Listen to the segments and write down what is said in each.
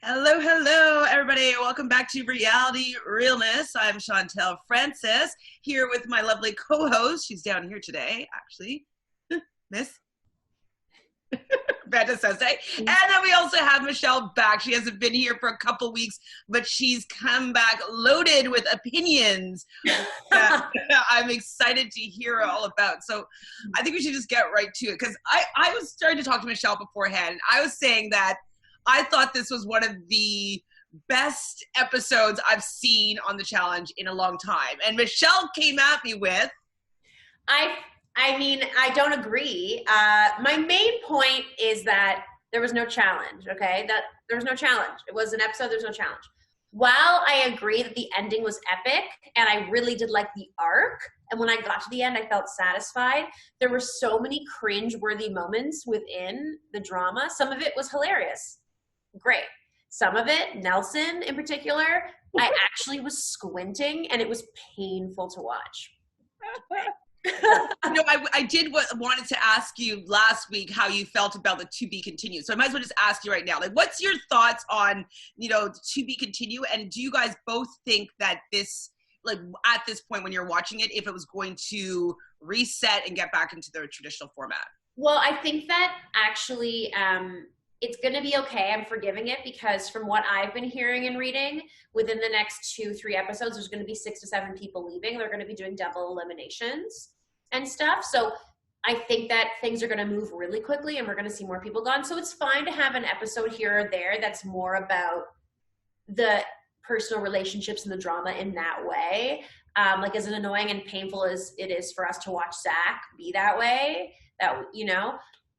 Hello, hello, everybody. Welcome back to Reality Realness. I'm Chantele Francis, here with my lovely co-host. She's down here today, actually, Miss Fanta Sesay. And then we also have Michelle back. She hasn't been here for a couple weeks, but she's come back loaded with opinions that I'm excited to hear all about. So I think we should just get right to it, because I was starting to talk to Michelle beforehand. I was saying that I thought this was one of the best episodes I've seen on the challenge in a long time. And Michelle came at me with, I mean, I don't agree. My main point is that there was no challenge, okay? That there was no challenge. It was an episode, there's no challenge. While I agree that the ending was epic, and I really did like the arc, and when I got to the end, I felt satisfied, there were so many cringe-worthy moments within the drama. Some of it was hilarious. Great. Some of it, Nelson in particular, I actually was squinting, and it was painful to watch. No, I did wanted to ask you last week how you felt about the to be continued. So I might as well just ask you right now. Like, what's your thoughts on, to be continued? And do you guys both think that this, like, at this point when you're watching it, if it was going to reset and get back into the traditional format? Well, I think that actually it's going to be okay. I'm forgiving it because from what I've been hearing and reading, within the next 2-3 episodes, there's going to be 6 to 7 people leaving. They're going to be doing double eliminations and stuff. So I think that things are going to move really quickly and we're going to see more people gone. So it's fine to have an episode here or there that's more about the personal relationships and the drama in that way. Like, as annoying and painful as it is for us to watch Zach be that way, that,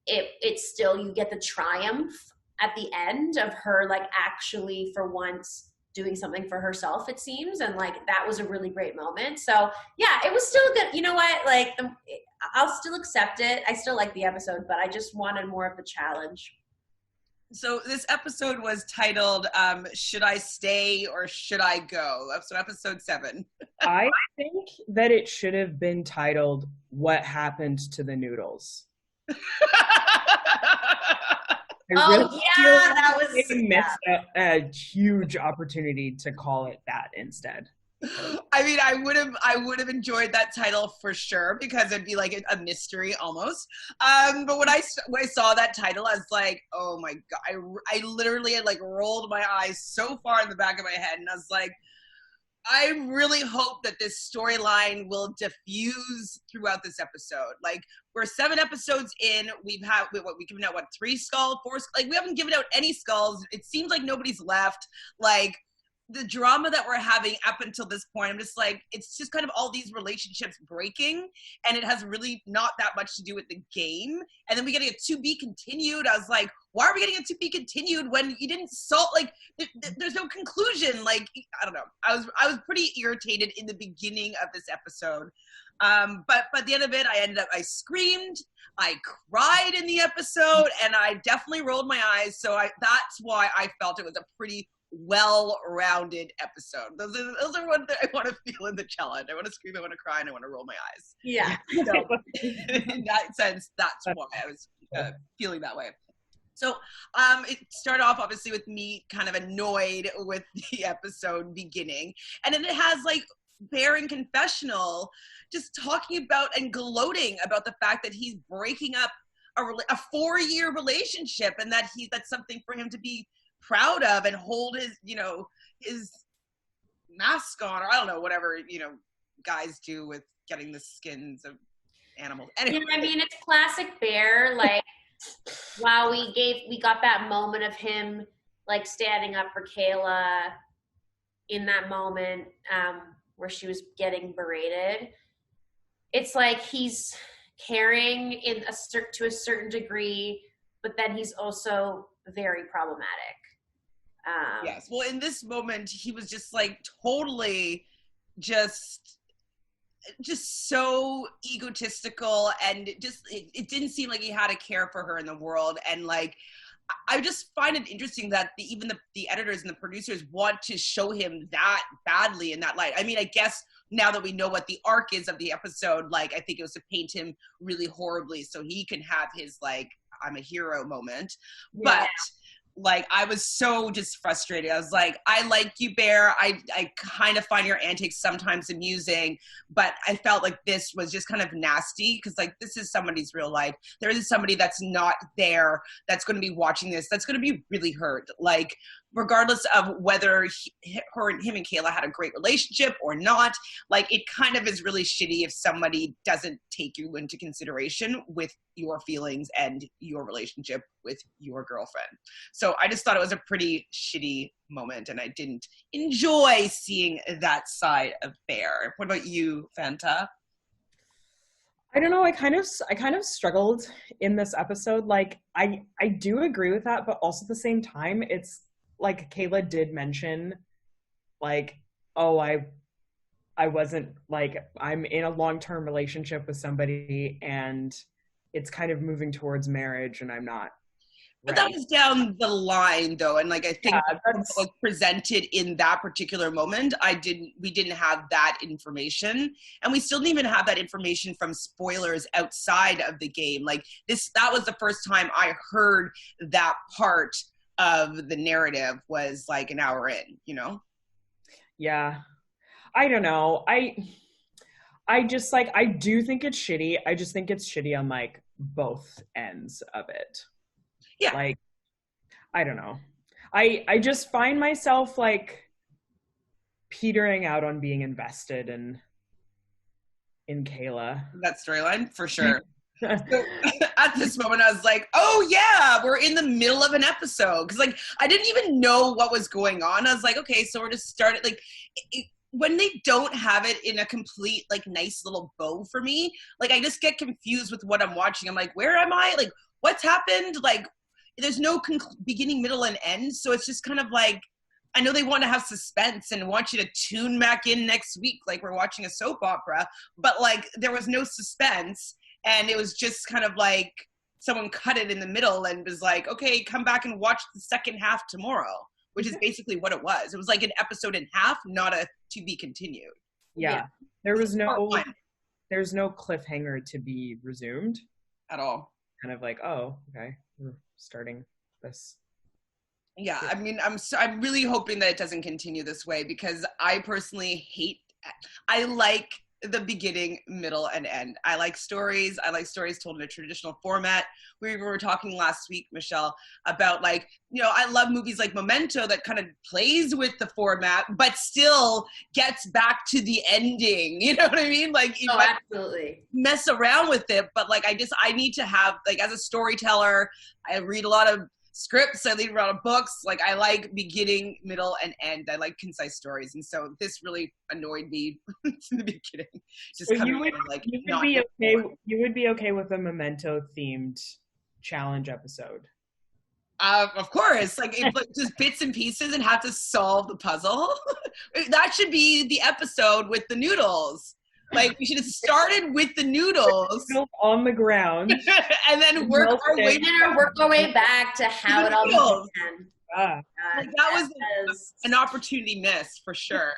it's still, you get the triumph at the end of her, like, actually for once doing something for herself, it seems. And like, that was a really great moment. So yeah, it was still good. You know what? Like, I'll still accept it. I still like the episode, but I just wanted more of the challenge. So this episode was titled, Should I Stay or Should I Go? So episode 7. I think that it should have been titled, What Happened to the Noodles? That was they missed a huge opportunity to call it that instead. I mean, I would have enjoyed that title for sure, because it'd be like a mystery almost. But when I saw that title, I was like, oh my god! I literally had like rolled my eyes so far in the back of my head, and I was like, I really hope that this storyline will diffuse throughout this episode. Like, we're 7 episodes in. We've given out 3 skulls, 4 skulls? Like, we haven't given out any skulls. It seems like nobody's left. Like, the drama that we're having up until this point, I'm just like, it's just kind of all these relationships breaking, and it has really not that much to do with the game. And then we getting a to be continued. I was like, why are we getting a to be continued when you didn't solve, like, there's no conclusion? Like, I don't know. I was pretty irritated in the beginning of this episode. But at the end of it, I screamed, I cried in the episode, and I definitely rolled my eyes. So that's why I felt it was a pretty well-rounded episode. Those are what I want to feel in the challenge. I want to scream, I want to cry, and I want to roll my eyes. Yeah. So in that sense, that's why I was feeling that way. So it started off obviously with me kind of annoyed with the episode beginning, and then it has like Bear in confessional just talking about and gloating about the fact that he's breaking up a 4-year relationship, and that's something for him to be proud of and hold his his mask on, or I don't know, whatever guys do with getting the skins of animals. Anyway. I mean, it's classic Bear. Like, wow, we got that moment of him like standing up for Kayla in that moment where she was getting berated. It's like he's caring to a certain degree, but then he's also very problematic. Yes. Well, in this moment, he was just like totally just so egotistical, and it didn't seem like he had a care for her in the world. And like, I just find it interesting that even the editors and the producers want to show him that badly in that light. I mean, I guess now that we know what the arc is of the episode, like, I think it was to paint him really horribly so he can have his like, I'm a hero moment. Yeah. like, I was so just frustrated. I was like, I like you, Bear. I kind of find your antics sometimes amusing, but I felt like this was just kind of nasty because, like, this is somebody's real life. There is somebody that's not there that's going to be watching this that's going to be really hurt. Like, regardless of whether him and Kayla had a great relationship or not, like, it kind of is really shitty if somebody doesn't take you into consideration with your feelings and your relationship with your girlfriend. So I just thought it was a pretty shitty moment, and I didn't enjoy seeing that side of Bear. What about you, Fanta? I don't know. I kind of struggled in this episode. Like, I do agree with that, but also at the same time, it's like Kayla did mention, like, oh, I wasn't, like, I'm in a long-term relationship with somebody and it's kind of moving towards marriage and I'm not. But that was down the line, though, and like I think that's was presented in that particular moment. We didn't have that information, and we still didn't even have that information from spoilers outside of the game. Like that was the first time I heard that part of the narrative was like an hour in, you know? Yeah, I don't know. I just, like, I do think it's shitty. I just think it's shitty on, like, both ends of it. Yeah. Like, I don't know. I just find myself, like, petering out on being invested in Kayla. That storyline, for sure. So, at this moment, I was like, oh, yeah, we're in the middle of an episode. Because, like, I didn't even know what was going on. I was like, okay, so we're just started, like, when they don't have it in a complete, like, nice little bow for me, like, I just get confused with what I'm watching. I'm like, where am I? Like, what's happened? Like, there's no beginning, middle, and end. So it's just kind of like, I know they want to have suspense and want you to tune back in next week like we're watching a soap opera, but, like, there was no suspense, and it was just kind of like someone cut it in the middle and was like, okay, come back and watch the second half tomorrow, which is basically what it was. It was like an episode and a half, not a to be continued. Yeah. There's no cliffhanger to be resumed at all. Kind of like, oh, okay, we're starting this. Yeah, I mean, I'm really hoping that it doesn't continue this way, because I personally I like the beginning, middle, and end. I like stories. I like stories told in a traditional format. We were talking last week, Michelle, about, like, you know, I love movies like Memento that kind of plays with the format, but still gets back to the ending. You know what I mean? Like, you absolutely mess around with it, but, like, I need to have, like, as a storyteller, I read a lot of scripts, I read a lot of books. Like, I like beginning, middle, and end. I like concise stories, and so this really annoyed me in the beginning. Just so you would be okay with a Memento themed challenge episode? Of course, like, just bits and pieces and have to solve the puzzle. That should be the episode with the noodles. Like, we should have started with the noodles on the ground, and then work our way back to how it all began. Like, that was an opportunity missed for sure.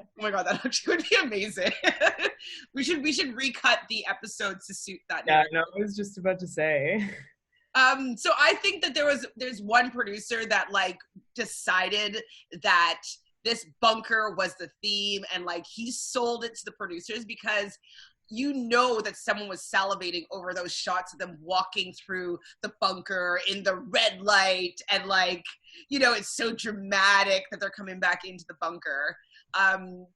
Oh my god, that actually would be amazing. we should recut the episodes to suit that. Yeah, no, I was just about to say. So I think that there's one producer that, like, decided that this bunker was the theme, and, like, he sold it to the producers, because you know that someone was salivating over those shots of them walking through the bunker in the red light, and, like, you know, it's so dramatic that they're coming back into the bunker. Do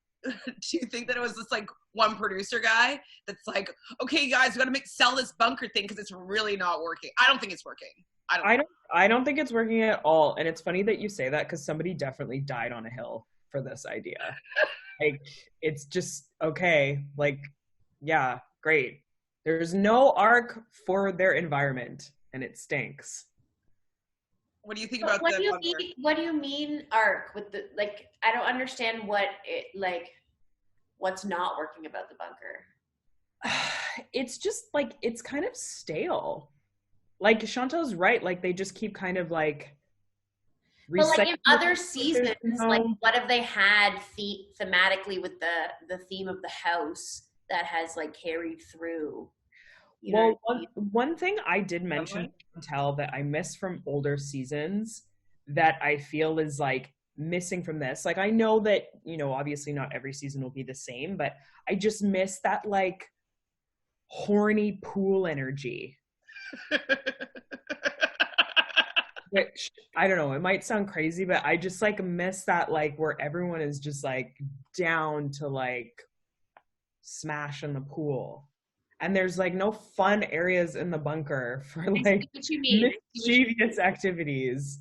you think that it was this, like, one producer guy that's like, okay, guys, we gotta sell this bunker thing because it's really not working? I don't think it's working. I don't think it's working at all. And it's funny that you say that, because somebody definitely died on a hill for this idea. Like, it's just, okay, like, yeah, great. There's no arc for their environment, and it stinks. What do you think about what do you mean arc with the, like, I don't understand what's not working about the bunker. It's just, like, it's kind of stale. Like, Chantel's right. Like, they just keep kind of, like, but, like, in other seasons, like, what have they had thematically with the theme of the house that has, like, carried through? You know Well, one thing I did mention, Chantele, that I miss from older seasons that I feel is like missing from this. Like I know that, you know, obviously not every season will be the same, but I just miss that like horny pool energy. Which I don't know, it might sound crazy, but I just like miss that like where everyone is just like down to like smash in the pool. And there's like no fun areas in the bunker for I see like what you mean. mischievous activities.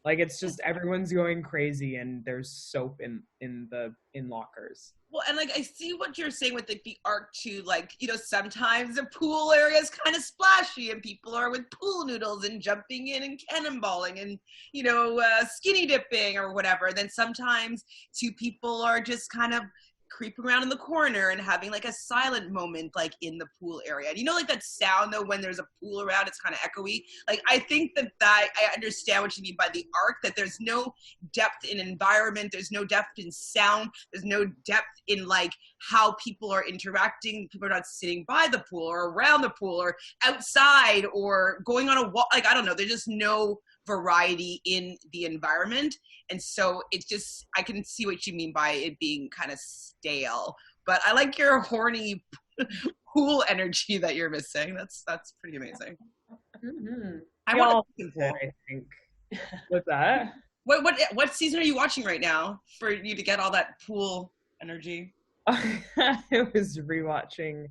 Like it's just everyone's going crazy and there's soap in lockers. Well, and like I see what you're saying with like the arc too. Like, you know, sometimes the pool area is kind of splashy and people are with pool noodles and jumping in and cannonballing and, you know, skinny dipping or whatever. And then sometimes two people are just kind of creeping around in the corner and having like a silent moment like in the pool area. And you know, like that sound though when there's a pool around, it's kind of echoey. Like I think that I understand what you mean by the arc, that there's no depth in environment, there's no depth in sound, there's no depth in like how people are interacting. People are not sitting by the pool or around the pool or outside or going on a walk. Like I don't know, there's just no variety in the environment. And so it's just, I can see what you mean by it being kind of stale, but I like your horny pool energy that you're missing. That's pretty amazing. Mm-hmm. I want to, I think. What's that? What season are you watching right now for you to get all that pool energy? I was rewatching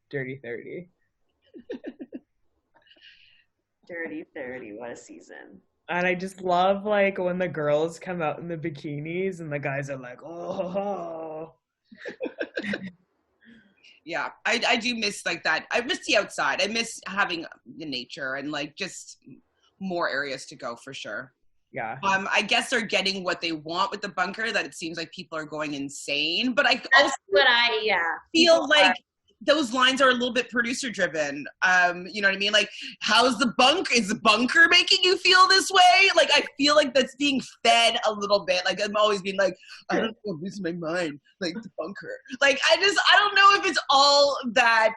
Dirty 30. Dirty 30, what a season. And I just love like when the girls come out in the bikinis and the guys are like, oh. Yeah, I do miss like that. I miss the outside. I miss having the nature and like just more areas to go for sure. Yeah. I guess they're getting what they want with the bunker, that it seems like people are going insane. But I That's also what I feel like those lines are a little bit producer driven. You know what I mean? Like, is the bunker making you feel this way? Like, I feel like that's being fed a little bit. Like, I'm always being like, I don't know, I'm losing my mind. Like, the bunker. Like, I don't know if it's all that,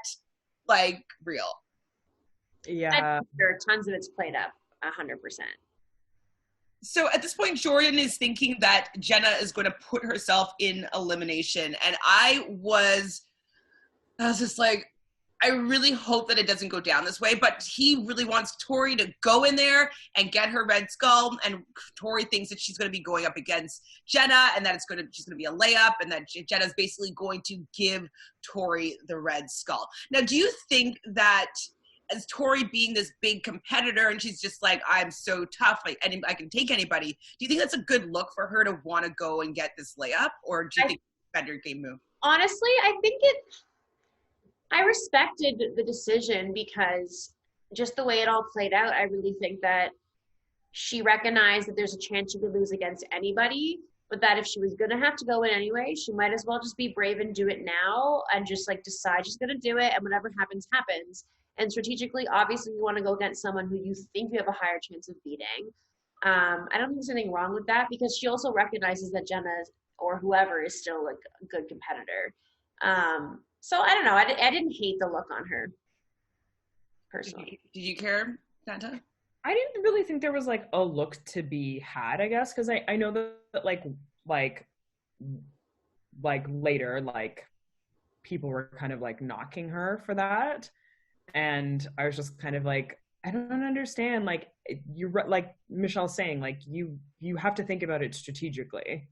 like, real. Yeah. There are tons of it's played up, 100%. So at this point, Jordan is thinking that Jenna is going to put herself in elimination. And I was just like, I really hope that it doesn't go down this way, but he really wants Tori to go in there and get her red skull, and Tori thinks that she's going to be going up against Jenna and that she's going to be a layup, and that Jenna's basically going to give Tori the red skull. Now, do you think that as Tori being this big competitor and she's just like, I'm so tough, like I can take anybody, do you think that's a good look for her to want to go and get this layup, or do you think it's a better game move? Honestly, I respected the decision because just the way it all played out, I really think that she recognized that there's a chance she could lose against anybody, but that if she was going to have to go in anyway, she might as well just be brave and do it now and just like decide she's going to do it, and whatever happens, happens. And strategically, obviously, you want to go against someone who you think you have a higher chance of beating. I don't think there's anything wrong with that, because she also recognizes that Jenna or whoever is still like a good competitor. So I don't know. I didn't hate the look on her, personally. Did you care, Fanta? I didn't really think there was like a look to be had, I guess, because I know that like later, like people were kind of like knocking her for that, and I was just kind of like, I don't understand. Like you're like Michelle's saying, like you have to think about it strategically.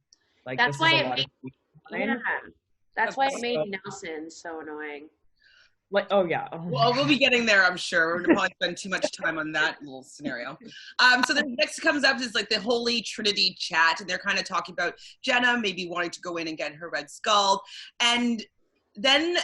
Like that's why That's why it made so, Nelson so annoying. Like, oh yeah. Oh, well, we'll be getting there, I'm sure. We're gonna probably spend too much time on that little scenario. So the next comes up is like the Holy Trinity chat, and they're kind of talking about Jenna maybe wanting to go in and get her red skull, and then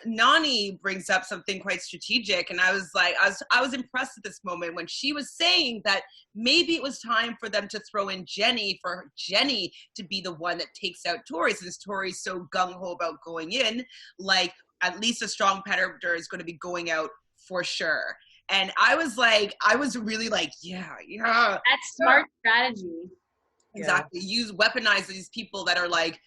Nani brings up something quite strategic, and I was like, I was impressed at this moment when she was saying that maybe it was time for them to throw in Jenny, for Jenny to be the one that takes out Tori, since Tori's so gung-ho about going in, like at least a strong competitor is going to be going out for sure. And I was really like, yeah. That's smart strategy. Exactly. Yeah. Weaponize these people that are like,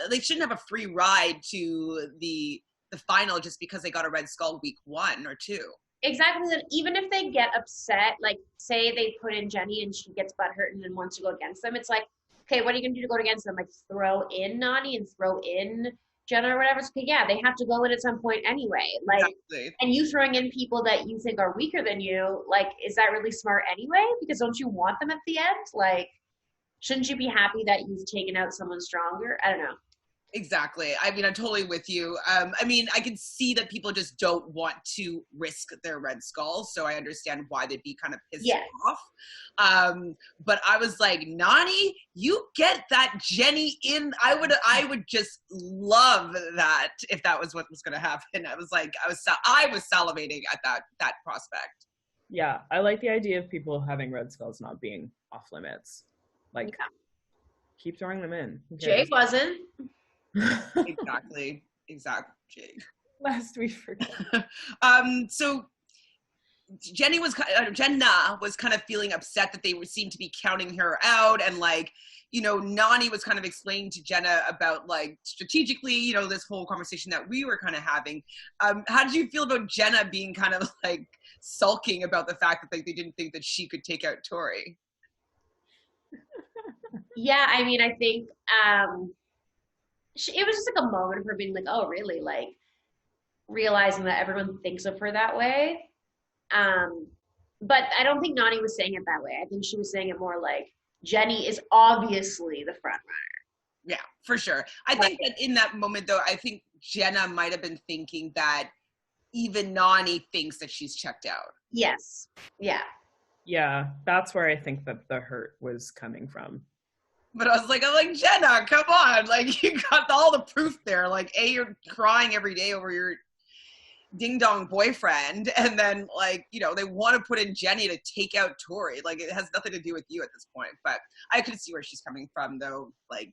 they shouldn't have a free ride to the final just because they got a red skull week 1 or 2. exactly that. Even if they get upset, like say they put in Jenny and she gets butthurt and then wants to go against them, it's like, okay, what are you gonna do to go against them? Like throw in Nani and throw in Jenna or whatever. It's okay, yeah, they have to go in at some point anyway. Like, Exactly. and you throwing in people that you think are weaker than you, like, is that really smart anyway? Because don't you want them at the end? Like, shouldn't you be happy that you've taken out someone stronger? I don't know. Exactly. I mean, I'm totally with you. I mean, I can see that people just don't want to risk their Red Skull, so I understand why they'd be kind of pissed off. But I was like, Nani, you get that Jenny in. I would just love that if that was what was going to happen. I was like, I was salivating at that prospect. Yeah, I like the idea of people having Red Skulls not being off limits. Like, keep throwing them in. Jake wasn't. Exactly, Jake. Last we forgot. So Jenna was kind of feeling upset that they seemed to be counting her out, and like, you know, Nani was kind of explaining to Jenna about like strategically, you know, this whole conversation that we were kind of having. How did you feel about Jenna being kind of like sulking about the fact that like, they didn't think that she could take out Tori? Yeah, I mean, I think it was just like a moment of her being like, oh, really? Like, realizing that everyone thinks of her that way. But I don't think Nani was saying it that way. I think she was saying it more like, Jenny is obviously the front runner. Yeah, for sure. I think that in that moment, though, I think Jenna might have been thinking that even Nani thinks that she's checked out. Yes. Yeah. Yeah, that's where I think that the hurt was coming from. But I was like, Jenna, come on. Like, you got all the proof there. Like, you're crying every day over your ding-dong boyfriend. And then, like, you know, they want to put in Jenny to take out Tori. Like, it has nothing to do with you at this point. But I could see where she's coming from, though. Like,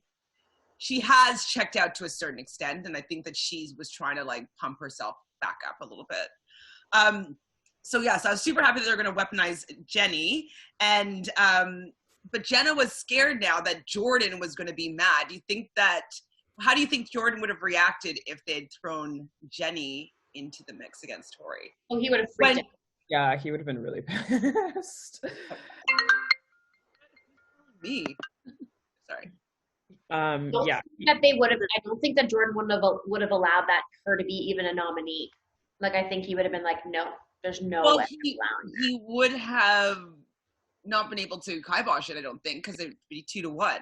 she has checked out to a certain extent. And I think that she was trying to, like, pump herself back up a little bit. So, yes, I was super happy that they're going to weaponize Jenny. And, but Jenna was scared now that Jordan was going to be mad. How do you think Jordan would have reacted if they'd thrown Jenny into the mix against Tori? Oh, he would have freaked out. Yeah, he would have been really pissed. Me. Sorry. Yeah. That they would have. I don't think that Jordan would have allowed her to be even a nominee. Like, I think he would have been like, no, there's no way. He would have not been able to kibosh it, I don't think, because it'd be 2-1,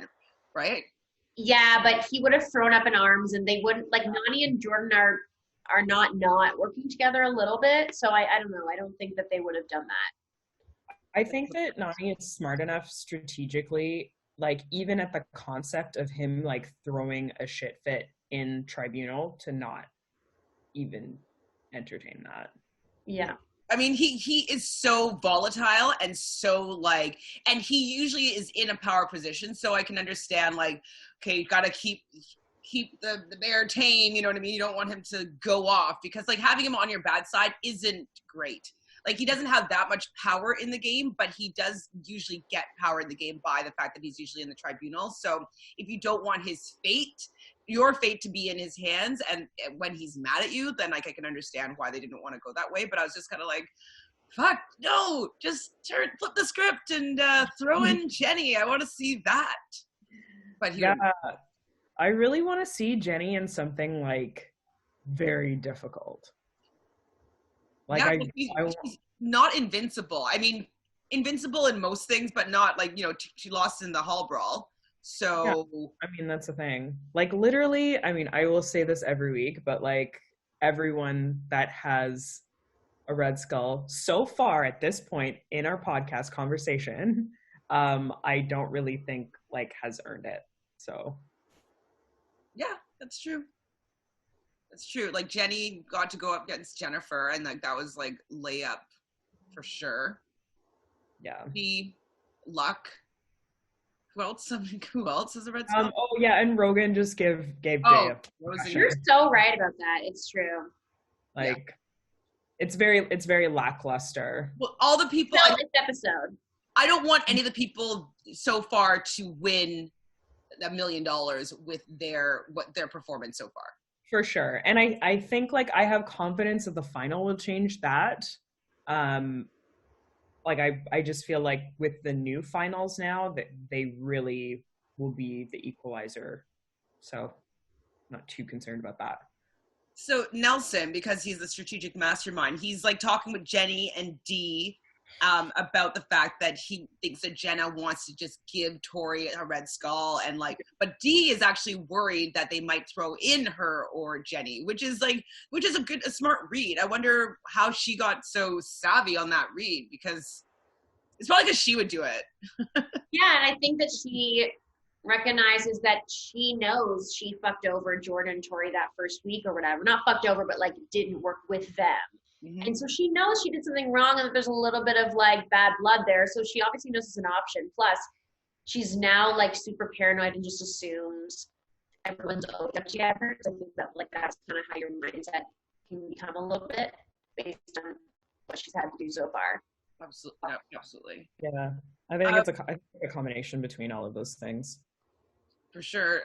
right? Yeah, but he would have thrown up in arms, and they wouldn't, like, Nani and Jordan are not working together a little bit, so I don't know. I don't think that they would have done that. I think that Nani is smart enough strategically, like, even at the concept of him, like, throwing a shit fit in Tribunal, to not even entertain that. Yeah. I mean, he is so volatile and so like, and he usually is in a power position, so I can understand, like, okay, you gotta keep the bear tame, you know what I mean? You don't want him to go off, because like having him on your bad side isn't great. Like, he doesn't have that much power in the game, but he does usually get power in the game by the fact that he's usually in the Tribunal. So if you don't want your fate to be in his hands, and when he's mad at you, then like I can understand why they didn't want to go that way. But I was just kind of like, fuck no, just flip the script and throw in Jenny. I want to see that. But I really want to see Jenny in something like very difficult. Like, yeah, she's not invincible. I mean, invincible in most things, but not like, you know, she lost in the hall brawl. So yeah, I mean, that's the thing. Like, literally, I mean, I will say this every week, but like everyone that has a Red Skull so far at this point in our podcast conversation, I don't really think like has earned it. So yeah, that's true. That's true. Like, Jenny got to go up against Jennifer, and like that was like layup for sure. Yeah. Luck. Who else is a Red Skull? Oh yeah, and Rogan just gave Jay a You're so right about that. It's true. Like, yeah. It's very lackluster. Well, all the people this episode. I don't want any of the people so far to win $1 million with their performance so far. For sure. And I think like I have confidence that the final will change that. Like I just feel like with the new finals now that they really will be the equalizer. So not too concerned about that. So Nelson, because he's the strategic mastermind, he's like talking with Jenny and Dee about the fact that he thinks that Jenna wants to just give Tori a red skull, and like, but Dee is actually worried that they might throw in her or Jenny, which is a smart read. I wonder how she got so savvy on that read, because it's probably because she would do it. Yeah, and I think that she recognizes that she knows she fucked over Jordan and Tori that first week or whatever. Not fucked over, but like didn't work with them. Mm-hmm. And so she knows she did something wrong and that there's a little bit of like bad blood there. So she obviously knows it's an option. Plus, she's now like super paranoid and just assumes everyone's OMG at her. So I think that like that's kind of how your mindset can become a little bit based on what she's had to do so far. Absolutely. Yeah, I think it's a combination between all of those things. For sure.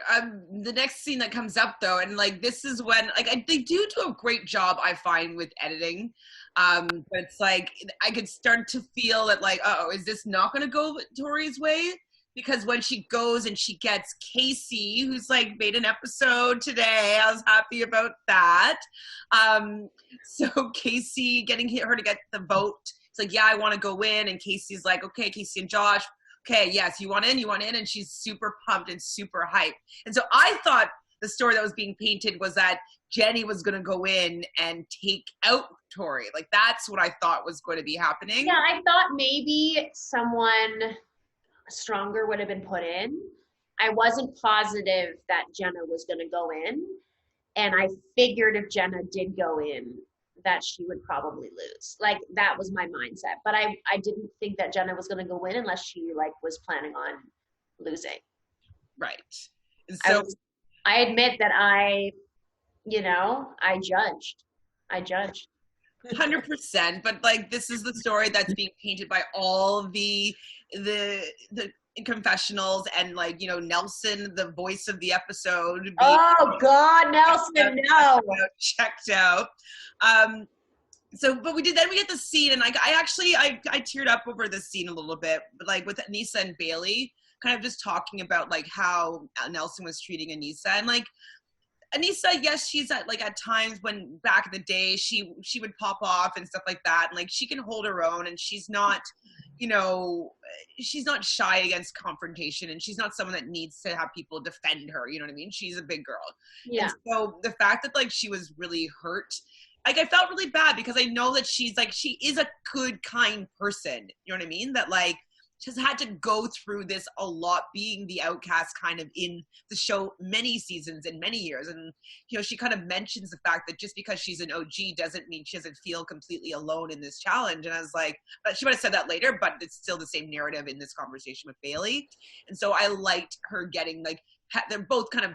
The next scene that comes up though, and like this is when like they do a great job, I find, with editing. But it's like I could start to feel that like, oh, is this not going to go Tori's way? Because when she goes and she gets Casey, who's like made an episode today, I was happy about that. So Casey getting her to get the vote. It's like, yeah, I want to go in, and Casey's like, okay, Casey and Josh. Okay, yes, you want in, and she's super pumped and super hyped. And so I thought the story that was being painted was that Jenny was going to go in and take out Tori. Like, that's what I thought was going to be happening. Yeah, I thought maybe someone stronger would have been put in. I wasn't positive that Jenna was going to go in, and I figured if Jenna did go in, that she would probably lose. Like, that was my mindset. But I didn't think that Jenna was going to go in unless she like was planning on losing. Right. And so I admit that I judged. 100%. But like, this is the story that's being painted by all the confessionals, and like, Nelson, the voice of the episode. Oh God, Nelson, no. Checked out. But we get the scene, and like I teared up over this scene a little bit, but like with Anissa and Bailey, kind of just talking about like how Nelson was treating Anissa, and like Anissa, yes, she's at times when back in the day she would pop off and stuff like that, and like she can hold her own, and she's not, she's not shy against confrontation, and she's not someone that needs to have people defend her. You know what I mean? She's a big girl. Yeah. And so the fact that like she was really hurt, like I felt really bad, because I know that she is a good, kind person. You know what I mean? That like she's had to go through this a lot, being the outcast kind of in the show many seasons and many years. And, she kind of mentions the fact that just because she's an OG doesn't mean she doesn't feel completely alone in this challenge. And I was like, but she might have said that later, but it's still the same narrative in this conversation with Bailey. And so I liked her getting they're both kind of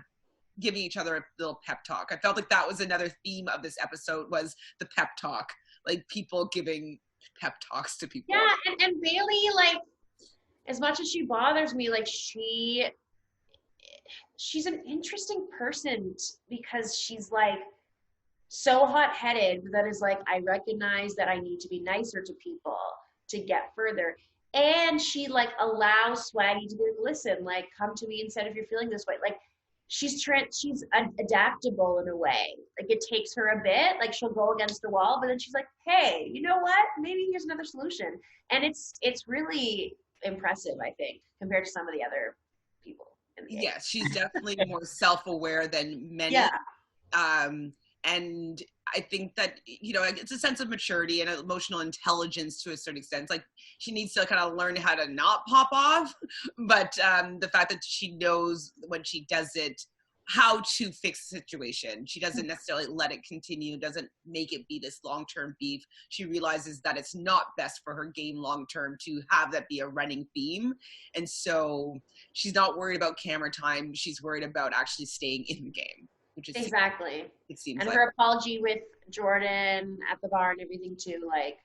giving each other a little pep talk. I felt like that was another theme of this episode, was the pep talk, like people giving pep talks to people. Yeah. And Bailey, like, as much as she bothers me, like she's an interesting person, because she's like so hot-headed that is like, I recognize that I need to be nicer to people to get further. And she like allows Swaggy to be like, listen, like come to me instead if you're feeling this way. Like she's adaptable in a way. Like it takes her a bit, like she'll go against the wall, but then she's like, hey, you know what? Maybe here's another solution. And it's really impressive, I think, compared to some of the other people in the game. Yeah, she's definitely more self-aware than many. Yeah. And I think that, it's a sense of maturity and emotional intelligence to a certain extent. Like she needs to kind of learn how to not pop off, but the fact that she knows when she does it, how to fix the situation. She doesn't necessarily let it continue, doesn't make it be this long-term beef. She realizes that it's not best for her game long-term to have that be a running theme. And so she's not worried about camera time. She's worried about actually staying in the game, which is exactly. It seems and like. Her apology with Jordan at the bar and everything too, like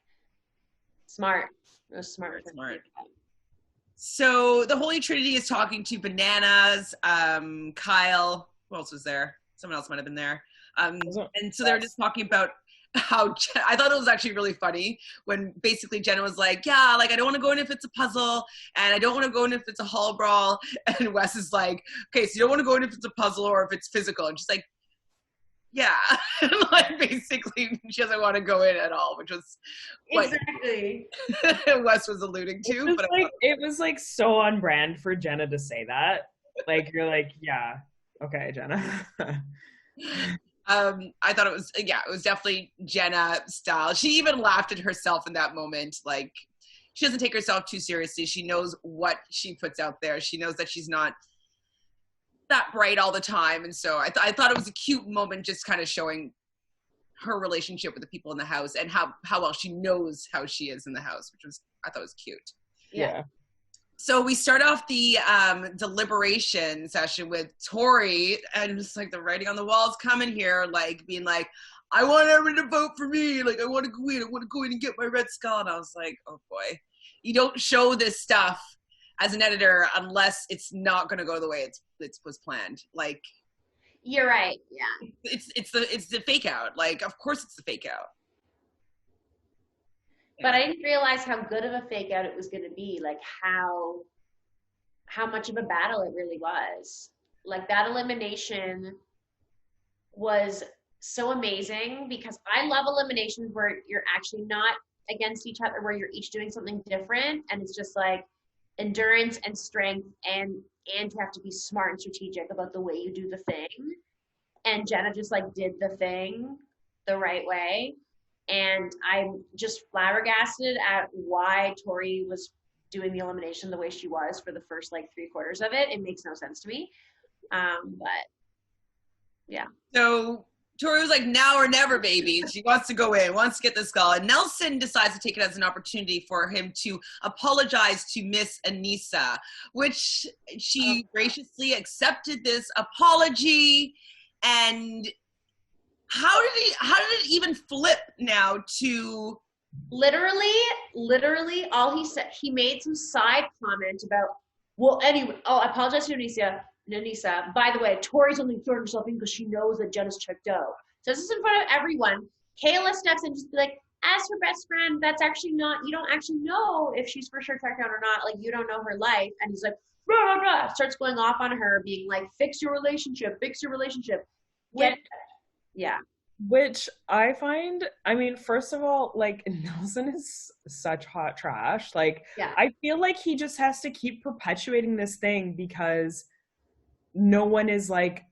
smart. It was smart. Smart. So the Holy Trinity is talking to Bananas, Kyle. Who else was there? Someone else might have been there. And so they were just talking about I thought it was actually really funny when basically Jenna was like, yeah, like I don't want to go in if it's a puzzle and I don't want to go in if it's a hall brawl. And Wes is like, okay, so you don't want to go in if it's a puzzle or if it's physical. And she's like, yeah. Like basically she doesn't want to go in at all, which was what Exactly. Wes was alluding to. It was like so on brand for Jenna to say that. Like you're like, yeah, okay, Jenna. I thought it was definitely Jenna style. She even laughed at herself in that moment. Like, she doesn't take herself too seriously. She knows what she puts out there. She knows that she's not that bright all the time. And so I thought it was a cute moment, just kind of showing her relationship with the people in the house and how well she knows how she is in the house, which I thought was cute. Yeah. So we start off the deliberation session with Tori, and just like the writing on the walls coming here, like being like, I want everyone to vote for me. Like, I want to go in and get my Red Skull. And I was like, oh boy, you don't show this stuff as an editor unless it's not going to go the way it was planned. Like, you're right. Yeah. It's the fake out. Like, of course it's the fake out. But I didn't realize how good of a fake out it was going to be. Like how much of a battle it really was. Like that elimination was so amazing because I love eliminations where you're actually not against each other, where you're each doing something different. And it's just like endurance and strength and you have to be smart and strategic about the way you do the thing. And Jenna just like did the thing the right way. And I'm just flabbergasted at why Tori was doing the elimination the way she was for the first like 3/4 of it. It makes no sense to me. But yeah. So Tori was like, now or never, baby. She wants to go in, wants to get the skull. And Nelson decides to take it as an opportunity for him to apologize to Miss Anissa, which she graciously accepted this apology. And how did it even flip now to literally all he said, he made some side comment about, well, anyway, I apologize to Anissa. By the way, Tori's only throwing herself in because she knows that Jenna's checked out. So this is in front of everyone. Kayla steps in and just be like, as her best friend, that's actually not, you don't actually know if she's for sure checked out or not. Like, you don't know her life. And he's like, blah, blah, blah, starts going off on her, being like, fix your relationship. Yeah. Which I find, I mean, first of all, like, Nelson is such hot trash. Like, yeah. I feel like he just has to keep perpetuating this thing because no one is, like,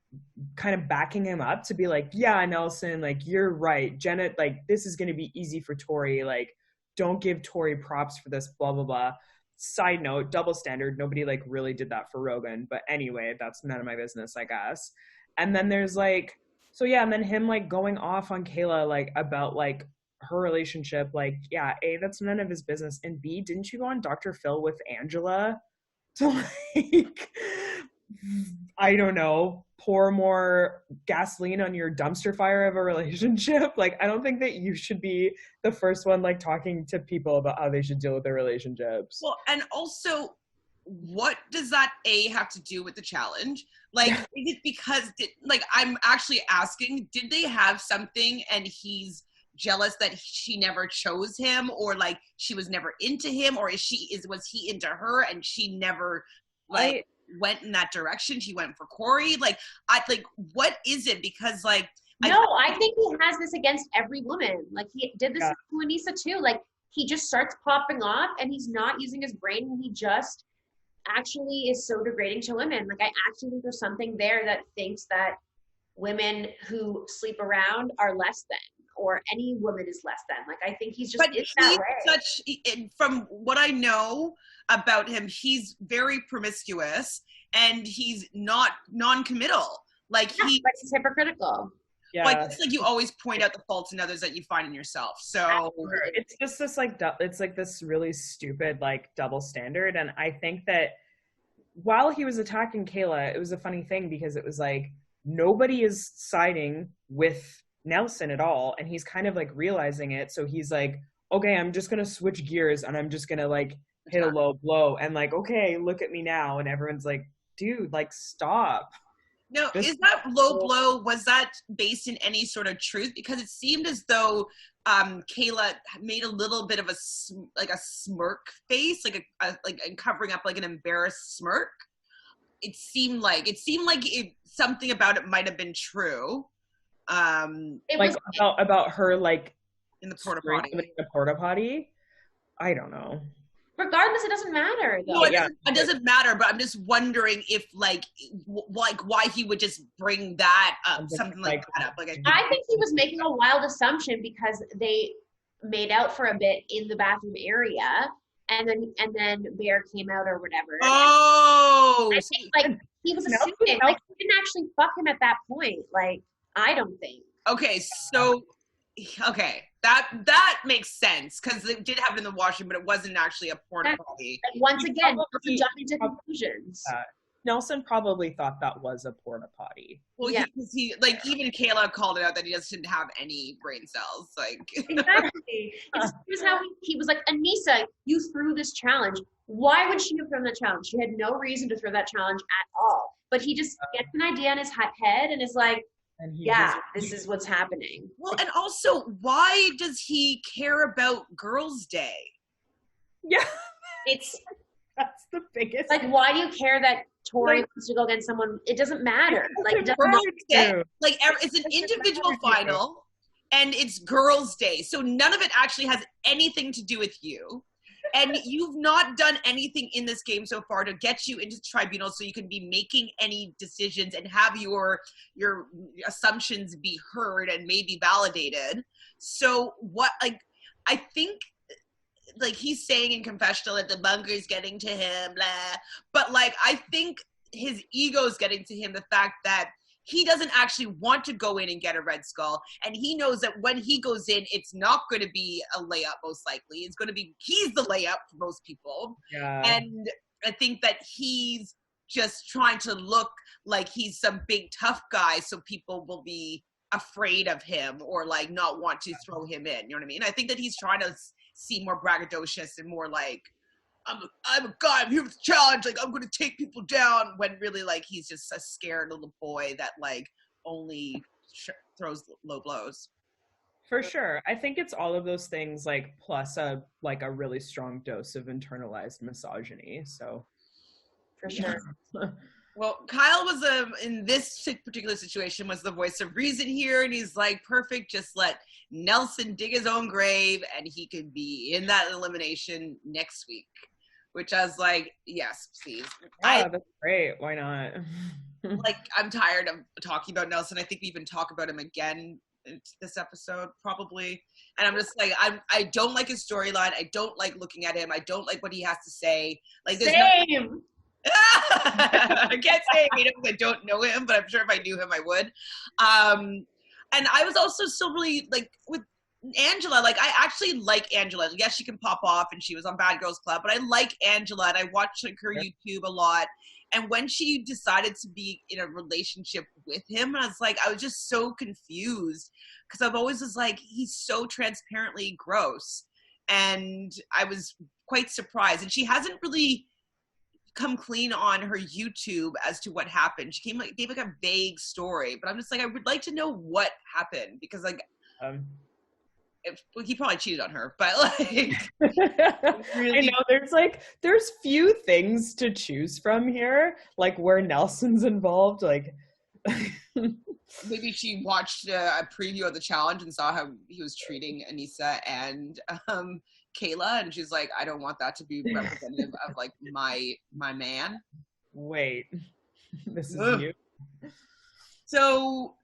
kind of backing him up to be like, yeah, Nelson, like, you're right. Jenna, like, this is going to be easy for Tori. Like, don't give Tori props for this, blah, blah, blah. Side note, double standard. Nobody, like, really did that for Rogan. But anyway, that's none of my business, I guess. And then there's, like, so yeah, and then him like going off on Kayla like about like her relationship, like, yeah, A, that's none of his business. And B, didn't you go on Dr. Phil with Angela to like, I don't know, pour more gasoline on your dumpster fire of a relationship? Like, I don't think that you should be the first one like talking to people about how they should deal with their relationships. Well, and also, what does that have to do with the challenge? Like, is it because, I'm actually asking, did they have something and he's jealous that she never chose him, or like she was never into him, or was he into her and she never went in that direction? She went for Corey. What is it? Because I think he has this against every woman. Like, he did this to Anissa too. Like, he just starts popping off and he's not using his brain, and he just actually is so degrading to women. Like, I actually think there's something there that thinks that women who sleep around are less than, or any woman is less than. Like, I think he's just that way. From what I know about him, he's very promiscuous and he's not non-committal. Like, but he's hypocritical. Yeah. Like, it's like you always point out the faults in others that you find in yourself. So it's just this it's like this really stupid like double standard. And I think that while he was attacking Kayla, it was a funny thing because it was like nobody is siding with Nelson at all, and he's kind of like realizing it. So he's like, okay, I'm just gonna switch gears and I'm just gonna like hit a low blow and like, okay, look at me now. And everyone's like, dude, like, stop. No, is that low blow, was that based in any sort of truth? Because it seemed as though Kayla made a little bit of a smirk face, like covering up like an embarrassed smirk. It seemed like something about it might have been true. About her like in the porta potty. I don't know. Regardless, it doesn't matter though. No, it doesn't matter, but I'm just wondering if like why he would just bring that up, something like that up. Like I think he was making a wild assumption because they made out for a bit in the bathroom area, and then Bear came out or whatever. Oh, I think like he was assuming like he didn't actually fuck him at that point. Like I don't think. Okay, so that makes sense because they did have it in the washroom, but it wasn't actually a porta potty. Once again, jump into conclusions. Nelson probably thought that was a porta potty. Well, yeah, he like even Kayla called it out that he just didn't have any brain cells. Like exactly, it was how he was like, Anissa, you threw this challenge. Why would she have thrown the challenge? She had no reason to throw that challenge at all. But he just gets an idea in his head and is like, this is what's happening. Well, and also, why does he care about Girls' Day? Yeah, that's the biggest. Like, why do you care that Tori wants to go against someone? It doesn't matter. Like, it doesn't matter. Like, it's an individual final, and it's Girls' Day, so none of it actually has anything to do with you. And you've not done anything in this game so far to get you into tribunal so you can be making any decisions and have your assumptions be heard and maybe validated. So what, like, I think, like, he's saying in confessional that the bunker's getting to him, blah. But, like, I think his ego's getting to him, the fact that he doesn't actually want to go in and get a Red Skull. And he knows that when he goes in, it's not going to be a layup, most likely. It's going to be, he's the layup for most people. Yeah. And I think that he's just trying to look like he's some big tough guy so people will be afraid of him or like not want to throw him in. You know what I mean? I think that he's trying to seem more braggadocious and more like, I'm a guy, I'm here with the challenge, like, I'm going to take people down, when really, like, he's just a scared little boy that, like, only throws low blows. For sure. I think it's all of those things, like, plus a really strong dose of internalized misogyny, so. For sure. Well, Kyle was, in this particular situation, was the voice of reason here, and he's like, perfect, just let Nelson dig his own grave, and he could be in that elimination next week. Which I was like, yes, please. Yeah, that's great. Why not? Like, I'm tired of talking about Nelson. I think we even talk about him again in this episode, probably. And I'm just like, I don't like his storyline. I don't like looking at him. I don't like what he has to say. Like, there's Same. I can't say I hate him because I don't know him, but I'm sure if I knew him, I would. And I was also still really, like, with Angela, like, I actually like Angela. Yes, she can pop off and she was on Bad Girls Club, but I like Angela and I watch, like, her YouTube a lot. And when she decided to be in a relationship with him, I was like, I was just so confused because I've always was like, he's so transparently gross. And I was quite surprised. And she hasn't really come clean on her YouTube as to what happened. She gave like a vague story, but I'm just like, I would like to know what happened because, like, he probably cheated on her, but like really... I know there's few things to choose from here, like where Nelson's involved, like maybe she watched a preview of the challenge and saw how he was treating Anissa and Kayla, and she's like, I don't want that to be representative of like my man. Wait, this is you. So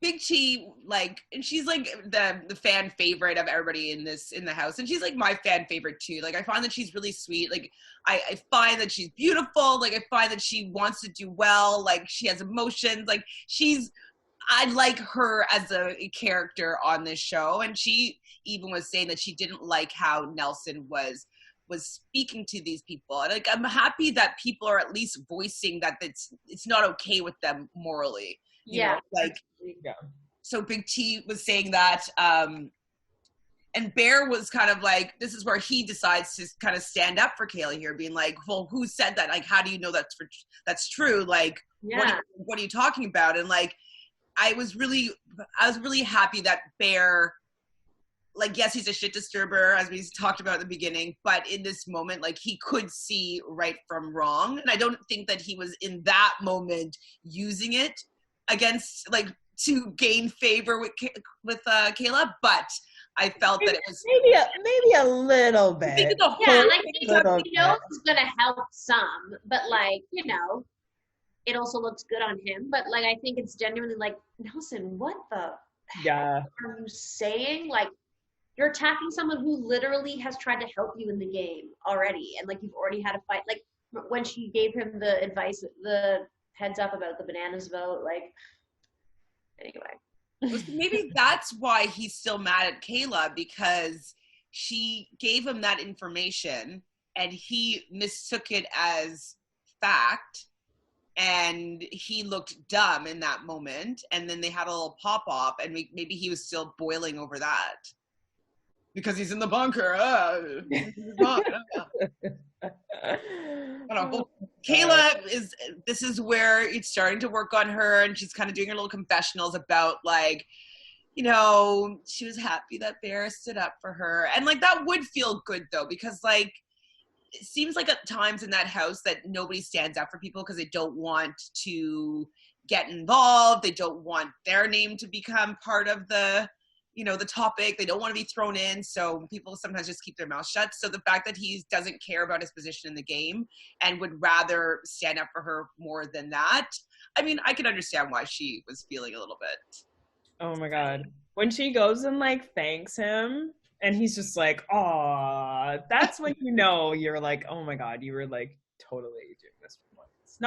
Big T, like, and she's like the fan favorite of everybody in the house, and she's like my fan favorite too. Like, I find that she's really sweet. Like, I find that she's beautiful. Like, I find that she wants to do well. Like, she has emotions. Like, I like her as a character on this show, and she even was saying that she didn't like how Nelson was speaking to these people. And like, I'm happy that people are at least voicing that it's not okay with them morally. You know, like, so Big T was saying that, and And Bear was kind of like, this is where he decides to kind of stand up for Kayla here, being like, well, who said that? Like, how do you know that's true? Like, what are you talking about? And like, I was really happy that Bear, like, yes, he's a shit disturber, as we talked about at the beginning, but in this moment, like, he could see right from wrong. And I don't think that he was in that moment using it against, like, to gain favor with Kayla, but I felt that it was maybe a little bit. Like, we know it's gonna help some, but like, you know, it also looks good on him. But like, I think it's genuinely like, Nelson, what the heck are you saying? Like, you're attacking someone who literally has tried to help you in the game already, and like, you've already had a fight. Like, when she gave him the advice, the heads up about the bananas vote, like, anyway. Maybe that's why he's still mad at Kayla, because she gave him that information and he mistook it as fact, and he looked dumb in that moment, and then they had a little pop off, and maybe he was still boiling over that because he's in the bunker. Kayla this is where it's starting to work on her, and she's kind of doing her little confessionals about, like, you know, she was happy that Bear stood up for her. And like, that would feel good though, because like, it seems like at times in that house that nobody stands up for people because they don't want to get involved. They don't want their name to become part of the, you know, the topic. They don't want to be thrown in. So people sometimes just keep their mouth shut. So the fact that he doesn't care about his position in the game and would rather stand up for her more than that, I mean, I can understand why she was feeling a little bit. Oh my God. When she goes and like thanks him and he's just like, aw, that's when you know you're like, oh my God, you were like totally doing this for points.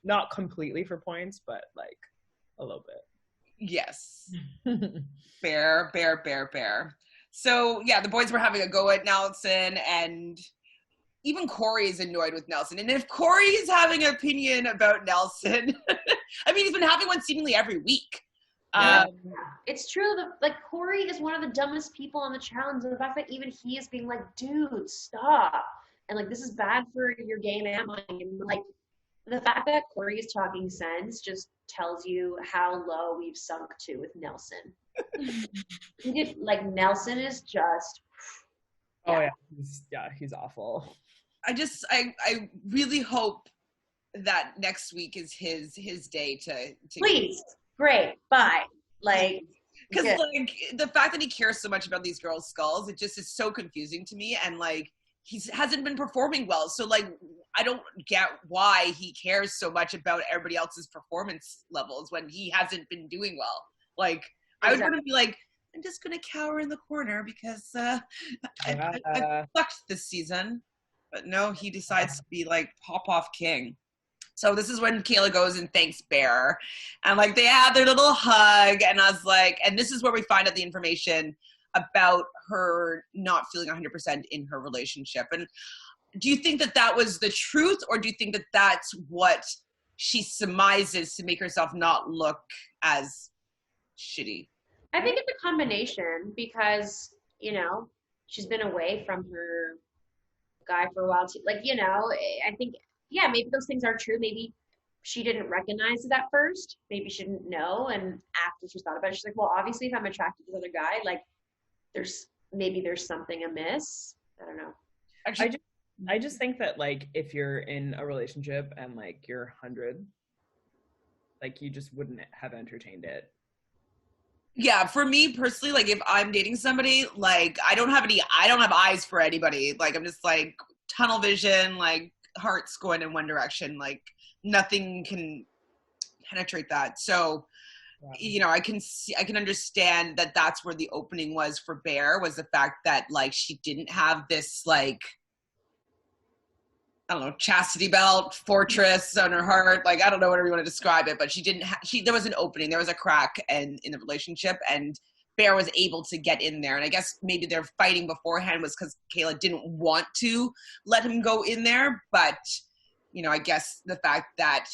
Not completely for points, but like a little bit. Yes. Bear. So yeah, the boys were having a go at Nelson, and even Corey is annoyed with Nelson. And if Corey is having an opinion about Nelson, I mean, he's been having one seemingly every week. It's true that like Corey is one of the dumbest people on the challenge. And the fact that even he is being like, dude, stop. And like, this is bad for your game and mine. And like, the fact that Corey is talking sense just tells you how low we've sunk to with Nelson. Like, Nelson is just. He's awful. I really hope that next week is his day to please. Great. Bye. Like, because like the fact that he cares so much about these girls' skulls, it just is so confusing to me. And like, he hasn't been performing well. So like, I don't get why he cares so much about everybody else's performance levels when he hasn't been doing well. Like, I would want to be like, I'm just going to cower in the corner because I sucked this season. But no, he decides to be like pop-off king. So this is when Kayla goes and thanks Bear. And like, they have their little hug. And I was like, and this is where we find out the information about her not feeling 100% in her relationship. And do you think that that was the truth, or do you think that that's what she surmises to make herself not look as shitty? I think it's a combination because, you know, she's been away from her guy for a while too. Like, you know, I think, yeah, maybe those things are true. Maybe she didn't recognize it at first. Maybe she didn't know. And after she's thought about it, she's like, well, obviously if I'm attracted to the other guy, like there's something amiss. I don't know. Actually, I just think that like if you're in a relationship and like you're 100, like you just wouldn't have entertained it. Yeah, for me personally, like if I'm dating somebody, like I don't have eyes for anybody. Like I'm just like tunnel vision, like heart's going in one direction, like nothing can penetrate that. So you know, I can understand that that's where the opening was for Bear, was the fact that like she didn't have this like, I don't know, chastity belt fortress on her heart. Like, I don't know whatever you want to describe it, but there was an opening, there was a crack in the relationship, and Bear was able to get in there. And I guess maybe their fighting beforehand was because Kayla didn't want to let him go in there. But, you know, I guess the fact that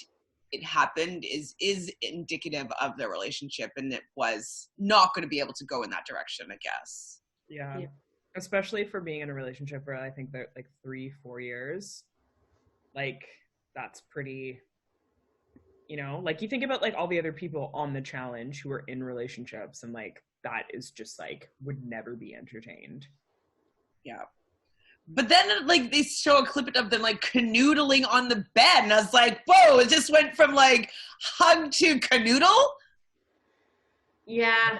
it happened is indicative of their relationship, and it was not going to be able to go in that direction, I guess. Yeah. Especially for being in a relationship for I think that like 3-4 years. Like that's pretty, you know, like you think about like all the other people on the challenge who are in relationships and like that is just like would never be entertained. Yeah. But then, like, they show a clip of them, like, canoodling on the bed. And I was like, whoa, it just went from, like, hug to canoodle? Yeah.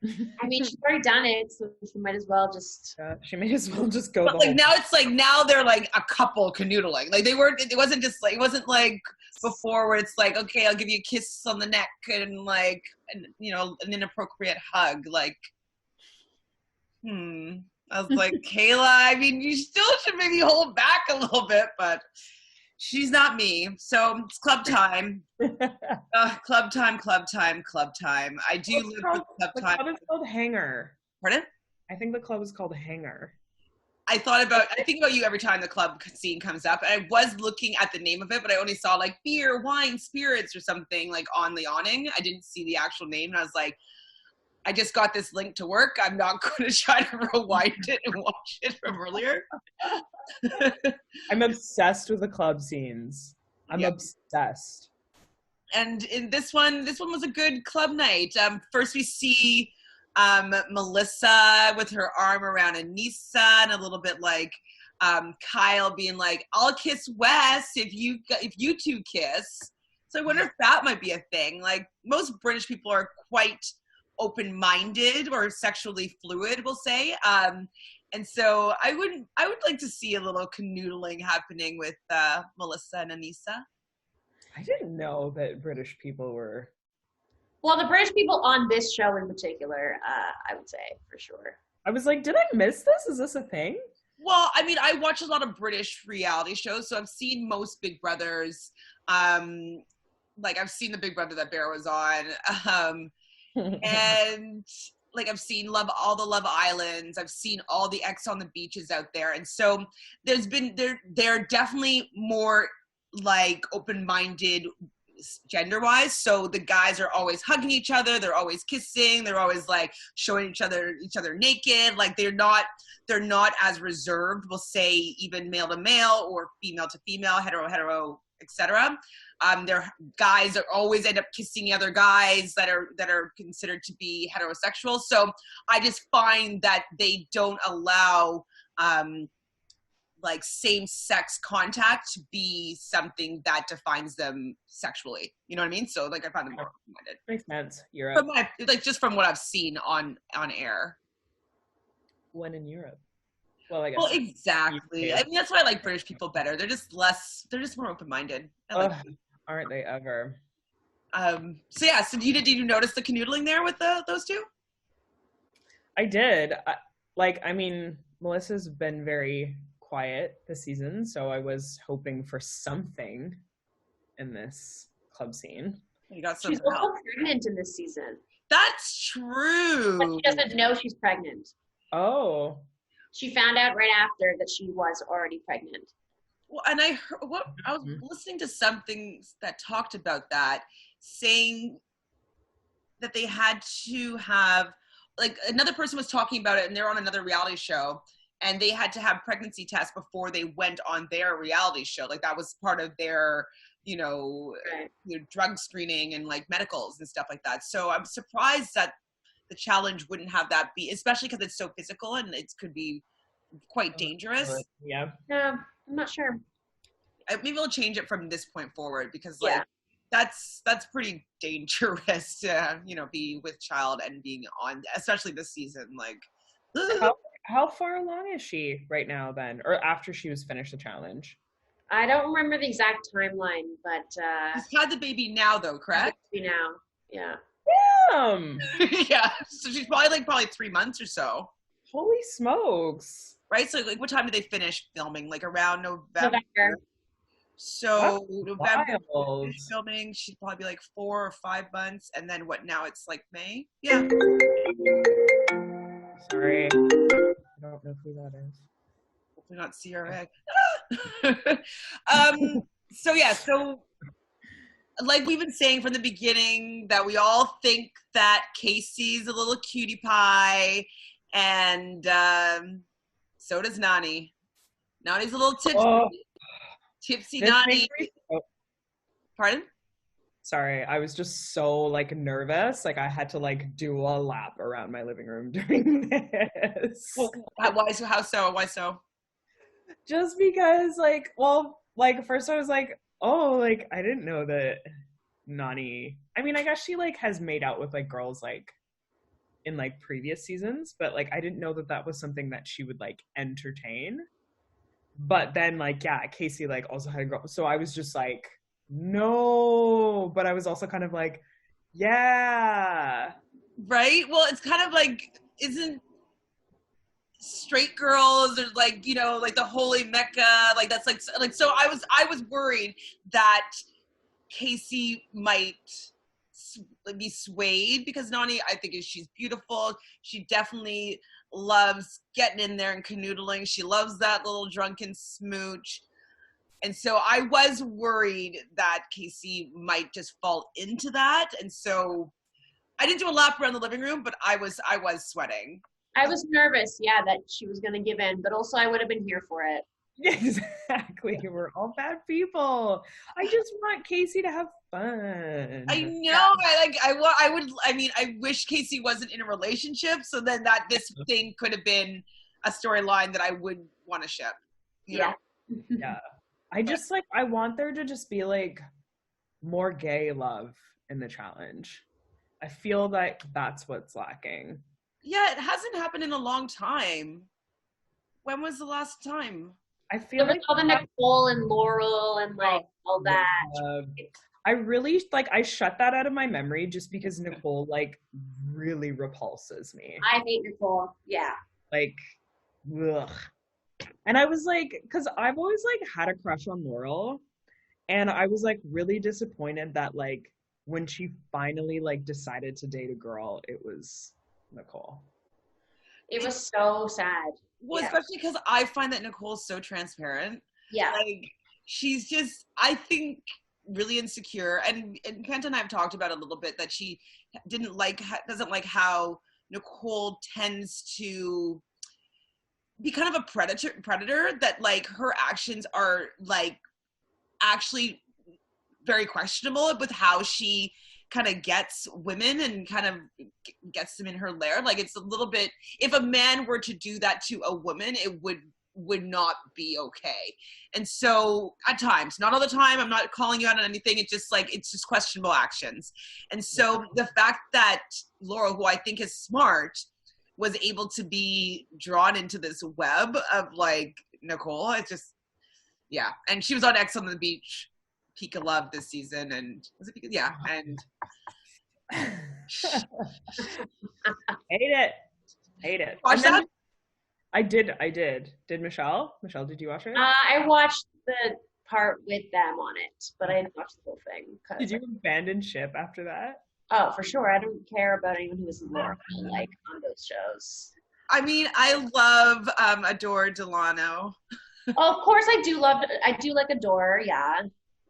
I mean, she's already done it, so she might as well just... She may as well just go But, the like, whole... now it's, like, now they're, like, a couple canoodling. Like, it wasn't just, like, it wasn't, like, before where it's, like, okay, I'll give you a kiss on the neck and, like, you know, an inappropriate hug. Like, I was like, Kayla, I mean, you still should maybe hold back a little bit, but she's not me. So it's club time. Club time. I do live for club time. The club is called Hanger. Pardon? I think the club is called Hanger. I think about you every time the club scene comes up. And I was looking at the name of it, but I only saw like beer, wine, spirits or something like on the awning. I didn't see the actual name. And I was like, I just got this link to work. I'm not going to try to rewind it and watch it from earlier. I'm obsessed with the club scenes. I'm obsessed. And in this one was a good club night. First we see Melissa with her arm around Anissa and a little bit like Kyle being like, I'll kiss Wes if you two kiss. So I wonder if that might be a thing. Like most British people are quite open-minded or sexually fluid, we'll say. And so I would like to see a little canoodling happening with Melissa and Anissa. I didn't know that British people were... Well, the British people on this show in particular, I would say, for sure. I was like, did I miss this? Is this a thing? Well, I mean, I watch a lot of British reality shows, so I've seen most Big Brothers. Like, I've seen the Big Brother that Bear was on. And like I've seen all the Love Islands, I've seen all the X on the Beaches out there, and so they're definitely more like open-minded gender-wise. So the guys are always hugging each other, they're always kissing, they're always like showing each other naked. Like they're not as reserved, we'll say, even male to male or female to female, hetero, etc. Their guys are always end up kissing other guys that are considered to be heterosexual. So I just find that they don't allow like same-sex contact to be something that defines them sexually. You know what I mean? So like I find them more open-minded. Makes sense. Europe. Just from what I've seen on air. When in Europe? Well, I guess. Well, exactly. I mean, that's why I like British people better. They're just more open-minded. Aren't they ever? So yeah, so did you notice the canoodling there with those two? I did. I mean, Melissa's been very quiet this season, so I was hoping for something in this club scene. You got some. She's also pregnant in this season. That's true. But she doesn't know she's pregnant. Oh. She found out right after that she was already pregnant. Well, and I was listening to something that talked about that, saying that they had to have, like, another person was talking about it, and they're on another reality show, and they had to have pregnancy tests before they went on their reality show. Like, that was part of their, drug screening and, like, medicals and stuff like that. So I'm surprised that the challenge wouldn't have that be, especially because it's so physical and it could be quite dangerous. Yeah. No, I'm not sure. Maybe we'll change it from this point forward because that's pretty dangerous to be with child and being on, especially this season. Like, how far along is she right now then, or after she was finished the challenge? I don't remember the exact timeline, but she's had the baby now, though, correct? Now, yeah. Damn. Yeah, so she's probably 3 months or so. Holy smokes! Right, so like, what time did they finish filming? Like around November. So November filming, she'd probably be like 4 or 5 months, and then what? Now it's like May. Yeah. Sorry, I don't know who that is. Hopefully not CRA. So like we've been saying from the beginning, that we all think that Casey's a little cutie pie, And so does Nani. Nani's a little tipsy. Oh, Tipsy this Nani. makes me Pardon? sorry, I was just so like nervous. Like I had to like do a lap around my living room during this. Well, why so? How so? Why so? Just because like, well, like first I was like, oh, like I didn't know that Nani. I mean, I guess she like has made out with like girls like in like previous seasons, but like I didn't know that that was something that she would like entertain. But then like yeah, Casey like also had a girl, so I was just like, no, but I was also kind of like, yeah, Right? Well, it's kind of like, isn't straight girls or like, you know, like the holy mecca, like that's like so I was worried that Casey might be swayed because Nani, I think, she's beautiful. She definitely loves getting in there and canoodling. She loves that little drunken smooch. And so I was worried that Casey might just fall into that. And so I didn't do a lap around the living room, but I was sweating. I was nervous, yeah, that she was going to give in, but also I would have been here for it. exactly. We're all bad people. I just want Casey to have fun. I know. I wish Casey wasn't in a relationship, so then that this thing could have been a storyline that I would want to ship. You know? Yeah. I just like, I want there to just be like more gay love in the challenge. I feel like that's what's lacking. Yeah, it hasn't happened in a long time. When was the last time? I feel like all the Nicole and Laurel and like all that. I really like, I shut that out of my memory just because Nicole like really repulses me. I hate Nicole. Yeah. Like, ugh. And I was like, because I've always like had a crush on Laurel, and I was like really disappointed that like when she finally like decided to date a girl, it was Nicole. It was so sad. Well, yeah. Especially because I find that Nicole's so transparent. Yeah. Like, she's just, I think, really insecure. And Kent and I have talked about it a little bit, that she doesn't like how Nicole tends to be kind of a predator, that like her actions are like actually very questionable with how she kind of gets women and kind of gets them in her lair. Like, it's a little bit, if a man were to do that to a woman, it would not be okay. And so at times, not all the time, I'm not calling you out on anything, it's just questionable actions. And so the fact that Laurel, who I think is smart, was able to be drawn into this web of like Nicole, it's just, yeah. And she was on X on the Beach, Peak of Love this season, and was it Peak of, yeah, and hate it. Watch that? I did. Did Michelle, did you watch it? I watched the part with them on it, but I didn't watch the whole thing. Did you abandon ship after that? Oh, for sure. I don't care about anyone who isn't Laurel, like, on those shows. I mean, I love Adore Delano. Oh, of course I do like Adore, yeah.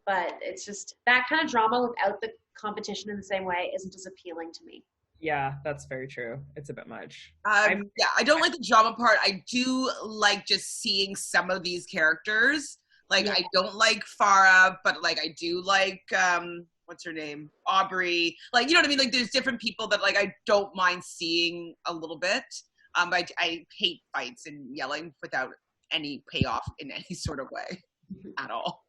But it's just that kind of drama without the competition in the same way isn't as appealing to me. Yeah, that's very true. It's a bit much. I don't like the drama part. I do like just seeing some of these characters. Like, yeah. I don't like Farah, but like I do like what's her name? Aubrey. Like, you know what I mean? Like, there's different people that like I don't mind seeing a little bit. But I hate fights and yelling without any payoff in any sort of way at all.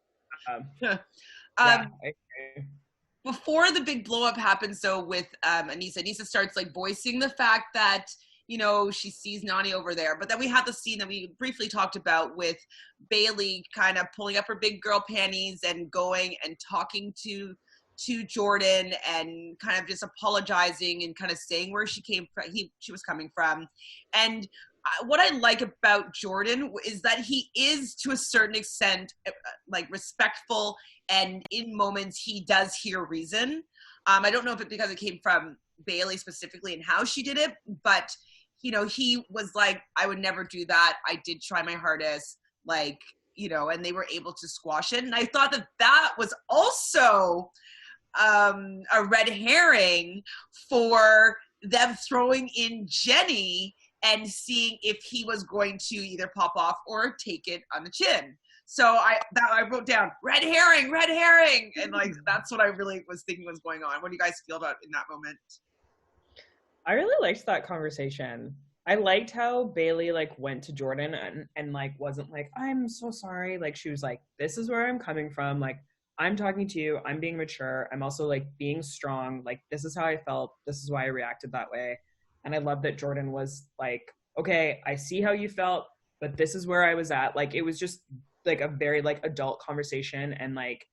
Before the big blow up happens, though, with Anissa starts like voicing the fact that, you know, she sees Nani over there. But then we have the scene that we briefly talked about with Bailey kind of pulling up her big girl panties and going and talking to Jordan and kind of just apologizing and kind of saying where she was coming from. And what I like about Jordan is that he is, to a certain extent, like, respectful, and in moments he does hear reason. I don't know if it's because it came from Bailey specifically and how she did it, but, you know, he was like, I would never do that. I did try my hardest, like, you know, and they were able to squash it. And I thought that was also a red herring for them throwing in Jenny and seeing if he was going to either pop off or take it on the chin. So I wrote down red herring, and like that's what I really was thinking was going on. What do you guys feel about in that moment? I really liked that conversation. I liked how Bailey like went to Jordan and like wasn't like, I'm so sorry. Like she was like, this is where I'm coming from. Like I'm talking to you. I'm being mature. I'm also like being strong. Like this is how I felt. This is why I reacted that way. And I love that Jordan was like, okay, I see how you felt, but this is where I was at. Like it was just like a very like adult conversation. And like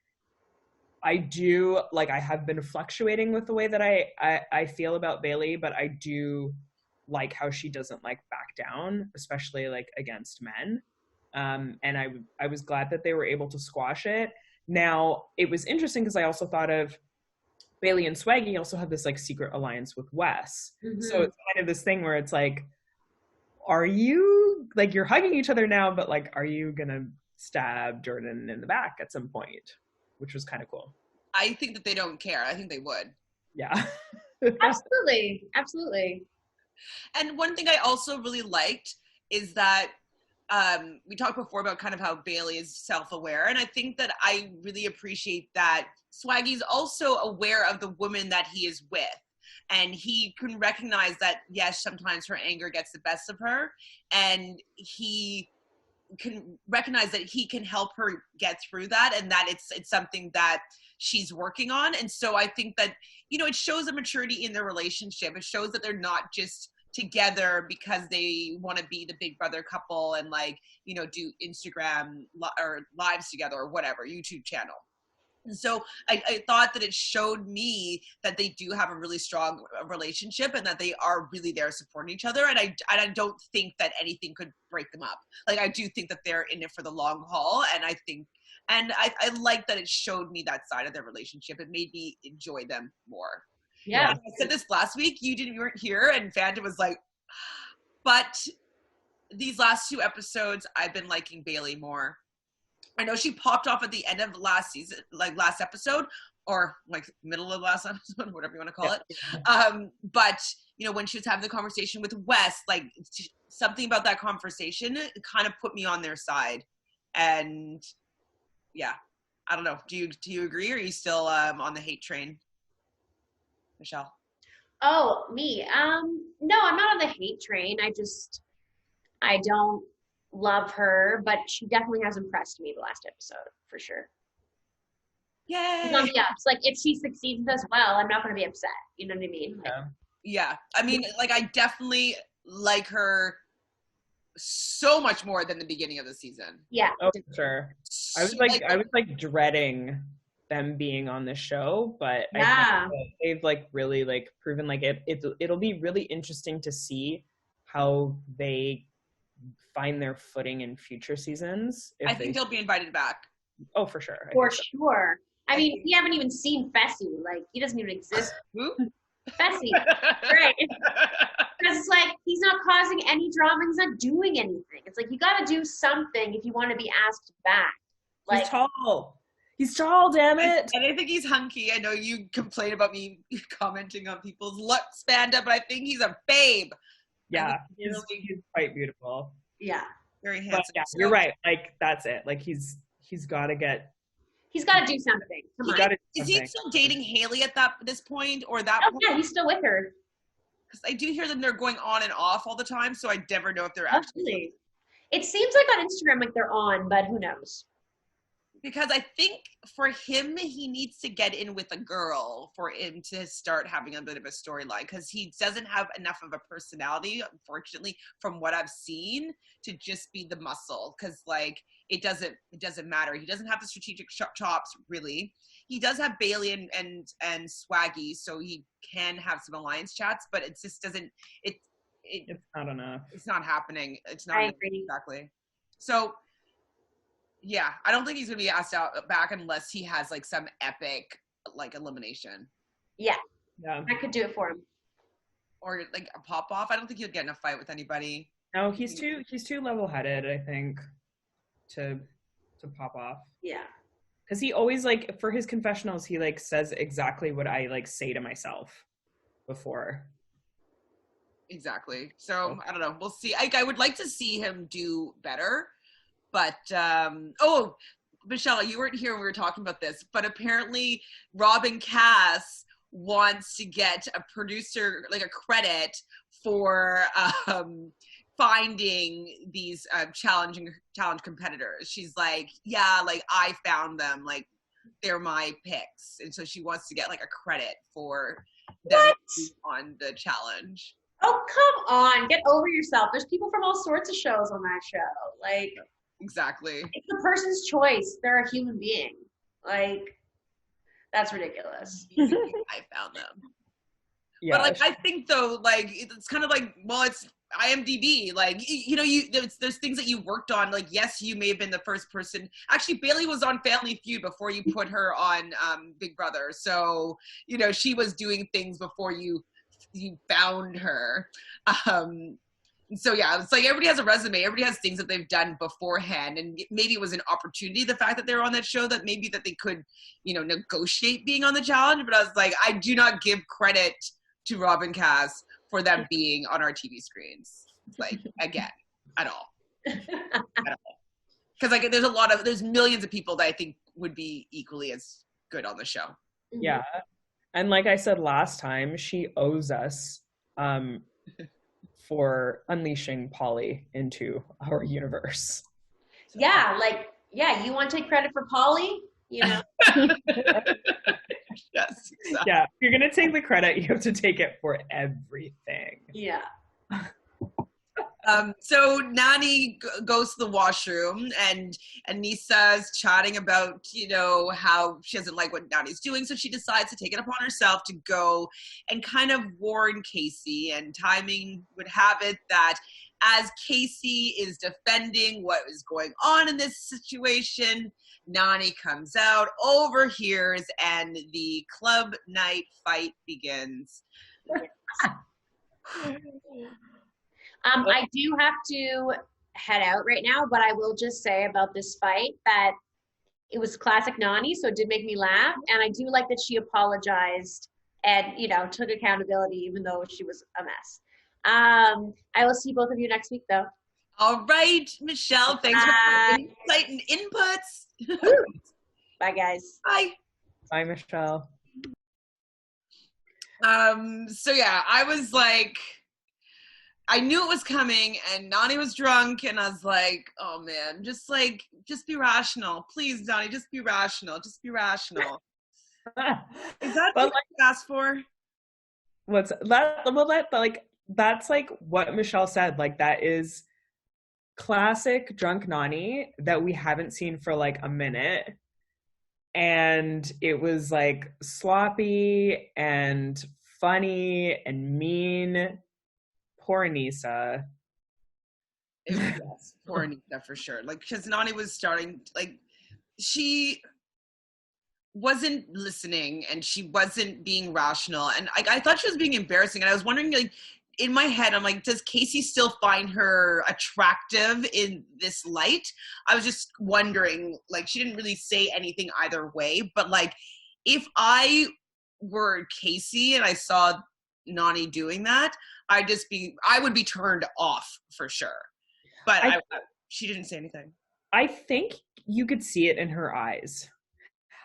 I do like I have been fluctuating with the way that I feel about Bailey, but I do like how she doesn't like back down, especially like against men. And I was glad that they were able to squash it. Now it was interesting because I also thought of Bailey and Swaggy also had this like secret alliance with Wes. Mm-hmm. So it's kind of this thing where it's like, are you like you're hugging each other now, but like are you gonna stab Jordan in the back at some point? Which was kind of cool. I think that they don't care. I think they would. Yeah. Absolutely. And one thing I also really liked is that we talked before about kind of how Bailey is self-aware. And I think that I really appreciate that Swaggy's also aware of the woman that he is with. And he can recognize that, yes, sometimes her anger gets the best of her. And he can recognize that he can help her get through that, and that it's something that she's working on. And so I think that, you know, it shows a maturity in their relationship. It shows that they're not just together because they want to be the big brother couple and like, you know, do Instagram or lives together or whatever, YouTube channel. And so I thought that it showed me that they do have a really strong relationship and that they are really there supporting each other. And I don't think that anything could break them up. Like, I do think that they're in it for the long haul. And I like that it showed me that side of their relationship. It made me enjoy them more. Yeah. I said this last week, you weren't here, and Fanta was like, but these last 2 episodes, I've been liking Bailey more. I know she popped off at the end of last season, like last episode, or like middle of last episode, whatever you want to call it. But, you know, when she was having the conversation with Wes, like something about that conversation kind of put me on their side. And yeah, I don't know. Do you agree, or are you still on the hate train, Michelle? Oh, me. No, I'm not on the hate train. I don't love her, but she definitely has impressed me the last episode for sure. Yay! She's on the ups. Like if she succeeds as well, I'm not going to be upset. You know what I mean? Like, yeah. I mean, like I definitely like her so much more than the beginning of the season. Yeah. Oh, for sure. I was like dreading them being on the show, but I think that they've like really like proven like it'll be really interesting to see how they find their footing in future seasons. I think they'll be invited back. Oh, for sure. For sure. I mean, we haven't even seen Fessy. Like, he doesn't even exist. Who? Fessy. Right. Because it's like, he's not causing any drama. He's not doing anything. It's like, you got to do something if you want to be asked back. Like, He's tall, damn it. And I think he's hunky. I know you complain about me commenting on people's looks, Panda, but I think he's a babe. Yeah, he's quite beautiful. Yeah. Very handsome. But yeah, you're right. Like, that's it. Like, he's got to get... He's got to do something. Come on. Is he still dating Haley at this point, or that point? Yeah, he's still with her. Because I do hear them they're going on and off all the time, so I never know if they're actually... It seems like on Instagram like they're on, but who knows? Because I think for him, he needs to get in with a girl for him to start having a bit of a storyline, because he doesn't have enough of a personality, unfortunately, from what I've seen, to just be the muscle. Because like it doesn't matter. He doesn't have the strategic chops, really. He does have Bailey and Swaggy, so he can have some alliance chats, but it just doesn't. It's not enough. It's not happening. It's not I agree. Exactly. So. Yeah, I don't think he's gonna be asked out back unless he has like some epic like elimination. Yeah, I could do it for him. Or like a pop off. I don't think he'll get in a fight with anybody. No, he's too level headed, I think, to pop off. Yeah, because he always like for his confessionals he like says exactly what I like say to myself before. Exactly. So I don't know. We'll see. I would like to see him do better, but oh, Michelle, you weren't here when we were talking about this, but apparently Robin Cass wants to get a producer, like a credit for finding these challenge competitors. She's like, yeah, like I found them, like they're my picks, and so she wants to get like a credit for them on the challenge. Oh, come on. Get over yourself. There's people from all sorts of shows on that show. Like, exactly. It's the person's choice. They're a human being. Like, that's ridiculous. I found them. Yeah, but like, I think though, like, it's kind of like, well, it's IMDb. Like, you know, there's things that you worked on. Like, yes, you may have been the first person. Actually, Bailey was on Family Feud before you put her on Big Brother. So, you know, she was doing things before you found her. So yeah, it's like everybody has a resume, everybody has things that they've done beforehand, and maybe it was an opportunity, the fact that they were on that show, that maybe that they could, you know, negotiate being on the challenge. But I was like, I do not give credit to Robin Cass for them being on our TV screens, like, again, at all. Because like there's millions of people that I think would be equally as good on the show. Yeah. And like I said last time, she owes us for unleashing Polly into our universe. Yeah, like, yeah, you want to take credit for Polly? You know? Yes, exactly. Yeah, if you're going to take the credit, you have to take it for everything. Yeah. So Nani goes to the washroom, and Anissa's chatting about, you know, how she doesn't like what Nani's doing, so she decides to take it upon herself to go and kind of warn Casey. And timing would have it that as Casey is defending what is going on in this situation, Nani comes out, overhears, and the club night fight begins. I do have to head out right now, but I will just say about this fight that it was classic Nani, so it did make me laugh. And I do like that she apologized and, you know, took accountability, even though she was a mess. I will see both of you next week, though. All right, Michelle. Thanks for the insight and inputs. Bye, guys. Bye. Bye, Michelle. So yeah, I was like, I knew it was coming, and Nani was drunk, and I was like, oh man, just be rational. Please, Nani, just be rational. Just be rational. Is that what you asked for? What's that? Well, that's like what Michelle said. Like, that is classic drunk Nani that we haven't seen for like a minute. And it was like sloppy and funny and mean. Poor Anissa. Yes, poor Anissa for sure. Like, because Nani was starting, like, she wasn't listening and she wasn't being rational. And I thought she was being embarrassing. And I was wondering, like, in my head, I'm like, does Casey still find her attractive in this light? I was just wondering, like, she didn't really say anything either way. But, like, if I were Casey and I saw Nani doing that, I would be turned off for sure. But she didn't say anything. I think you could see it in her eyes.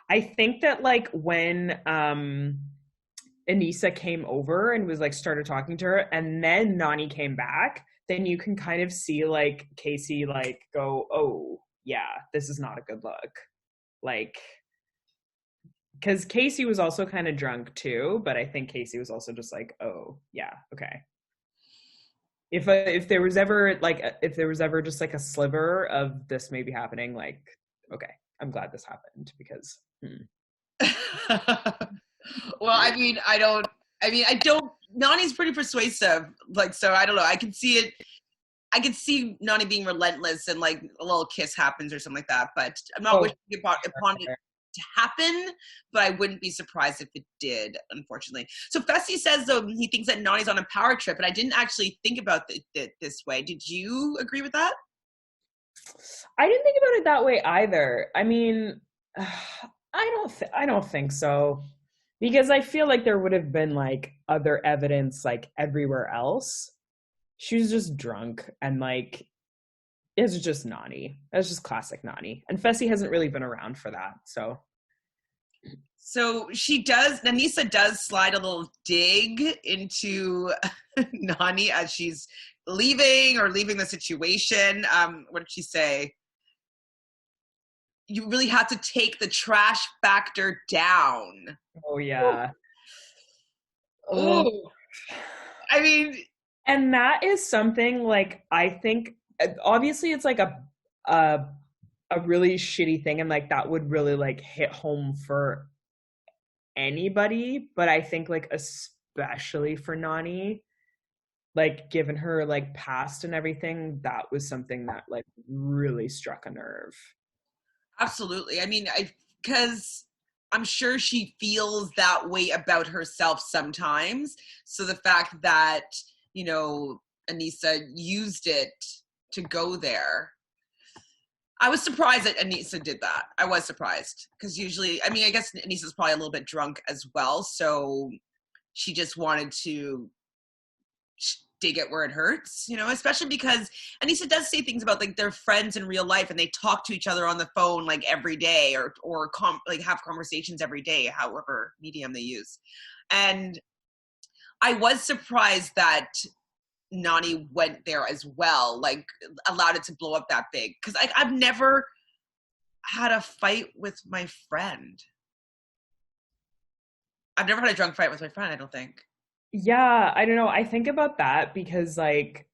I think that like when Anissa came over and was like started talking to her, and then Nani came back, then you can kind of see like Casey like go, oh yeah, this is not a good look. Like, because Casey was also kind of drunk too, but I think Casey was also just like, oh yeah, okay. If there was ever just like a sliver of this maybe happening, like, okay, I'm glad this happened because. Well, I mean, I don't. Nani's pretty persuasive, like, so I don't know. I can see it. I could see Nani being relentless and like a little kiss happens or something like that. But I'm not wishing upon it to happen, but I wouldn't be surprised if it did, unfortunately. So Fessy says, though, he thinks that Nani's on a power trip, and I didn't actually think about it this way. Did you agree with that? I didn't think about it that way either. I mean, I don't think so. Because I feel like there would have been like other evidence like everywhere else. She was just drunk and like it's just Nani. That's just classic Nani. And Fessy hasn't really been around for that. So Anissa does slide a little dig into Nani as she's leaving the situation. What did she say? You really have to take the trash factor down. Oh yeah. Oh, I mean, and that is something like I think obviously it's like a really shitty thing, and like that would really like hit home for anybody, but I think like especially for Nani, like given her like past and everything, that was something that like really struck a nerve. absolutely. I mean, because I'm sure she feels that way about herself sometimes. So the fact that, Anissa used it to go there, I was surprised that Anissa did that. I was surprised because usually, I mean, I guess Anissa's probably a little bit drunk as well. So she just wanted to dig it where it hurts, especially because Anissa does say things about like their friends in real life and they talk to each other on the phone like every day or like have conversations every day, however medium they use. And I was surprised that Nani went there as well, like allowed it to blow up that big. Because I've never had a fight with my friend. I've never had a drunk fight with my friend, I don't think. Yeah, I don't know. I think about that because like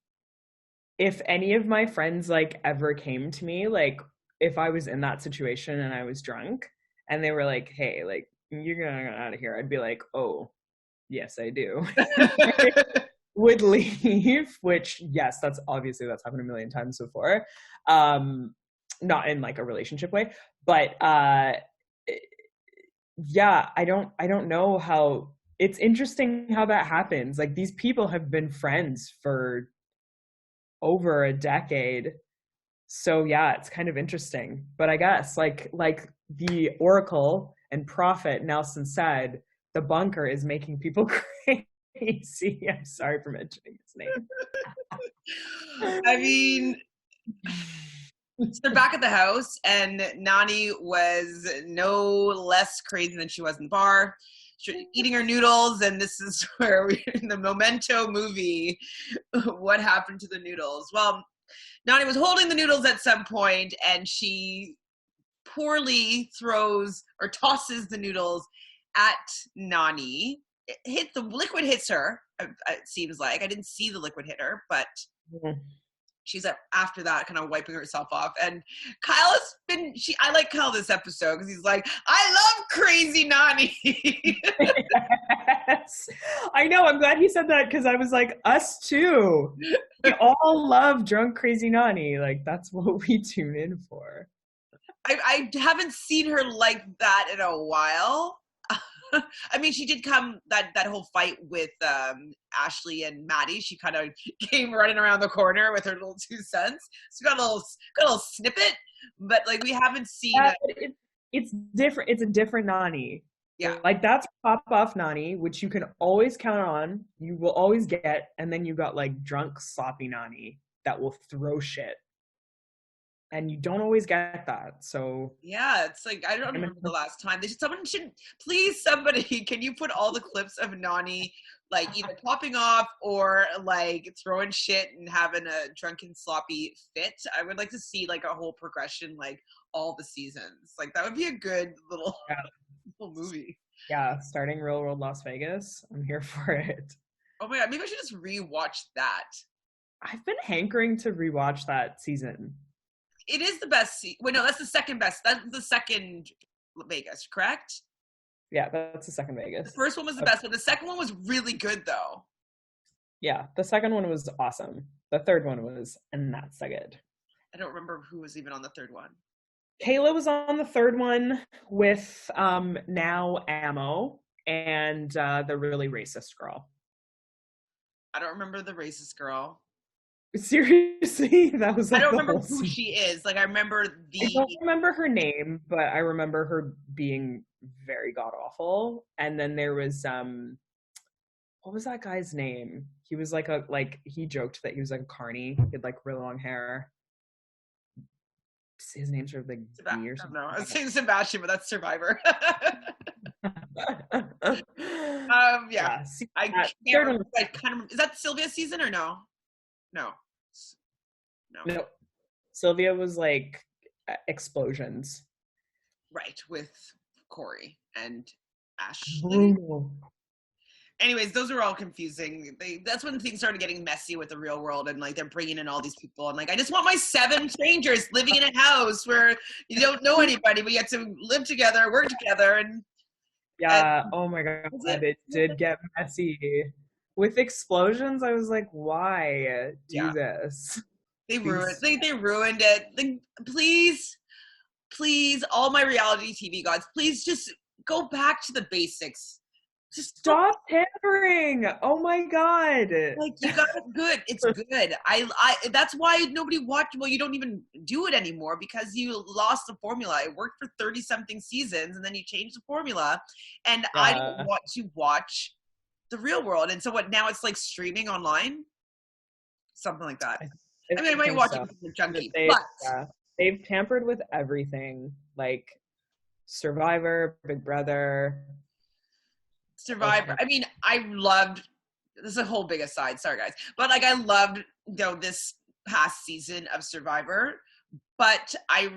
if any of my friends like ever came to me, like if I was in that situation and I was drunk and they were like, "Hey, like you're gonna get out of here," I'd be like, "Oh, yes, I do." Would leave, which yes, that's happened a million times before. Not in like a relationship way, but yeah, I don't know how it's interesting how that happens. Like these people have been friends for over a decade. So yeah, it's kind of interesting. But I guess like the Oracle and Prophet Nelson said, the bunker is making people crazy. I'm sorry for mentioning his name. I mean, so they're back at the house, and Nani was no less crazy than she was in the bar. She was eating her noodles, and this is where we in the Memento movie. What happened to the noodles? Well, Nani was holding the noodles at some point, and she poorly throws or tosses the noodles at Nani. The liquid hits her. It seems like I didn't see the liquid hit her, but she's after that kind of wiping herself off. And Kyle has been. I like Kyle this episode because he's like, I love crazy Nani. Yes. I know. I'm glad he said that because I was like, us too. We all love drunk crazy Nani. Like that's what we tune in for. I haven't seen her like that in a while. I mean, she did come that whole fight with Ashley and Maddie. She kind of came running around the corner with her little 2 cents. So got a little snippet, but like we haven't seen. It's different. It's a different Nani. Yeah, like that's pop off Nani, which you can always count on. You will always get, and then you got like drunk sloppy Nani that will throw shit. And you don't always get that. So yeah, it's like I don't remember the last time. Somebody can you put all the clips of Nani like either popping off or like throwing shit and having a drunken sloppy fit? I would like to see like a whole progression, like all the seasons. Like that would be a good little movie. Yeah, starting Real World Las Vegas. I'm here for it. Oh my god, maybe I should just rewatch that. I've been hankering to rewatch that season. It is the best. Wait, no, that's the second best. That's the second Vegas, correct? Yeah, that's the second Vegas. The first one was the best, but the second one was really good, though. Yeah, the second one was awesome. The third one was not so good. I don't remember who was even on the third one. Kayla was on the third one with now Ammo and the really racist girl. I don't remember the racist girl. Seriously, that was I like don't the remember whole who scene. she is. Like I remember I don't remember her name, but I remember her being very god awful. And then there was what was that guy's name? He was like he joked that he was like a carny. He had like really long hair. His name's sort of like B or I don't something. know. I was saying Sebastian, but that's Survivor. Yeah. Yeah. See, I can't third remember. one. I kind of, is that Sylvia's season or no? No. No. No, Sylvia was like explosions. Right, with Corey and Ashley. Brutal. Anyways, those are all confusing. That's when things started getting messy with the real world, and like they're bringing in all these people, and like I just want my 7 strangers living in a house where you don't know anybody, but you have to live together, work together, and Yeah. Oh my god, it did get messy. With explosions, I was like, why do this? They ruined. They ruined it. Please, all my reality TV gods, please just go back to the basics. Just stop tampering. Oh my god. Like you got it good. It's good. I that's why nobody watched. Well, you don't even do it anymore because you lost the formula. It worked for 30 something seasons and then you changed the formula. And I don't want to watch the real world. And so what now it's like streaming online? Something like that. I mean I might watch it because I'm junkie, but they've tampered with everything. Like Survivor, Big Brother. Survivor. I mean, I loved, this is a whole big aside, sorry guys, but like I loved this past season of Survivor, but I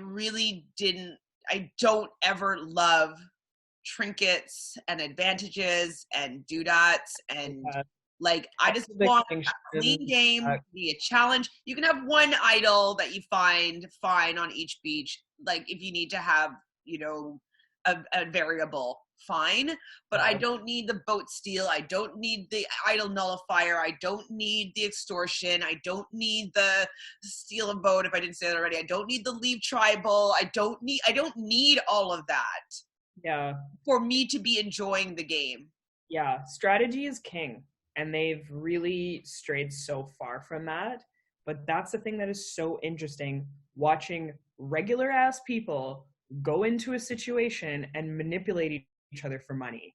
don't ever love trinkets and advantages and doodads and like I just want a clean game, be a challenge. You can have one idol that you find fine on each beach, like if you need to have, a variable, fine, but I don't need the boat steal. I don't need the idol nullifier. I don't need the extortion. I don't need the steal a vote if I didn't say that already. I don't need the leave tribal. I don't need all of that. Yeah. For me to be enjoying the game. Yeah, strategy is king, and they've really strayed so far from that. But that's the thing that is so interesting, watching regular ass people go into a situation and manipulate each other for money.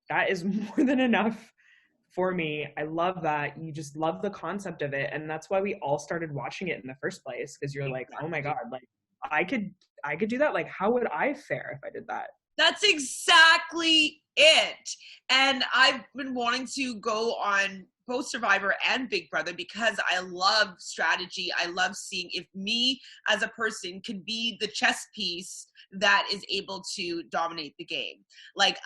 That is more than enough for me. I love that. You just love the concept of it, and that's why we all started watching it in the first place, because you're like, oh my god, like I could do that. Like how would I fare if I did that? That's exactly it. And I've been wanting to go on both Survivor and Big Brother because I love strategy. I love seeing if me as a person can be the chess piece that is able to dominate the game, like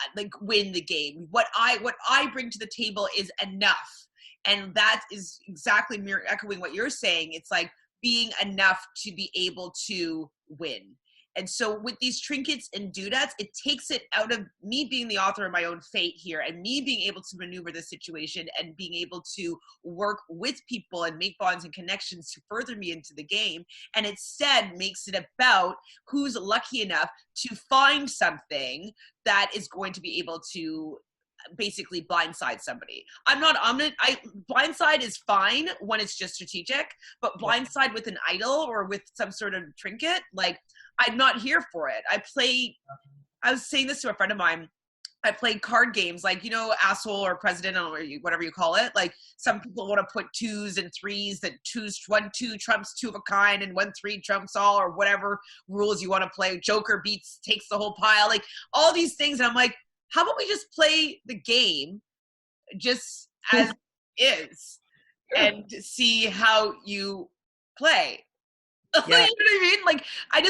win the game. What I bring to the table is enough. And that is exactly echoing what you're saying. It's like being enough to be able to win. And so with these trinkets and doodads, it takes it out of me being the author of my own fate here and me being able to maneuver the situation and being able to work with people and make bonds and connections to further me into the game. And instead makes it about who's lucky enough to find something that is going to be able to basically blindside somebody. Blindside is fine when it's just strategic, but blindside with an idol or with some sort of trinket, like I'm not here for it. I was saying this to a friend of mine. I played card games like, asshole or president or whatever you call it. Like some people want to put 2s and 3s that 1-2 trumps 2 of a kind and 1-3 trumps all or whatever rules you want to play. Joker takes the whole pile, like all these things. And I'm like, how about we just play the game just as is and see how you play? Yeah. You know what I mean? Like I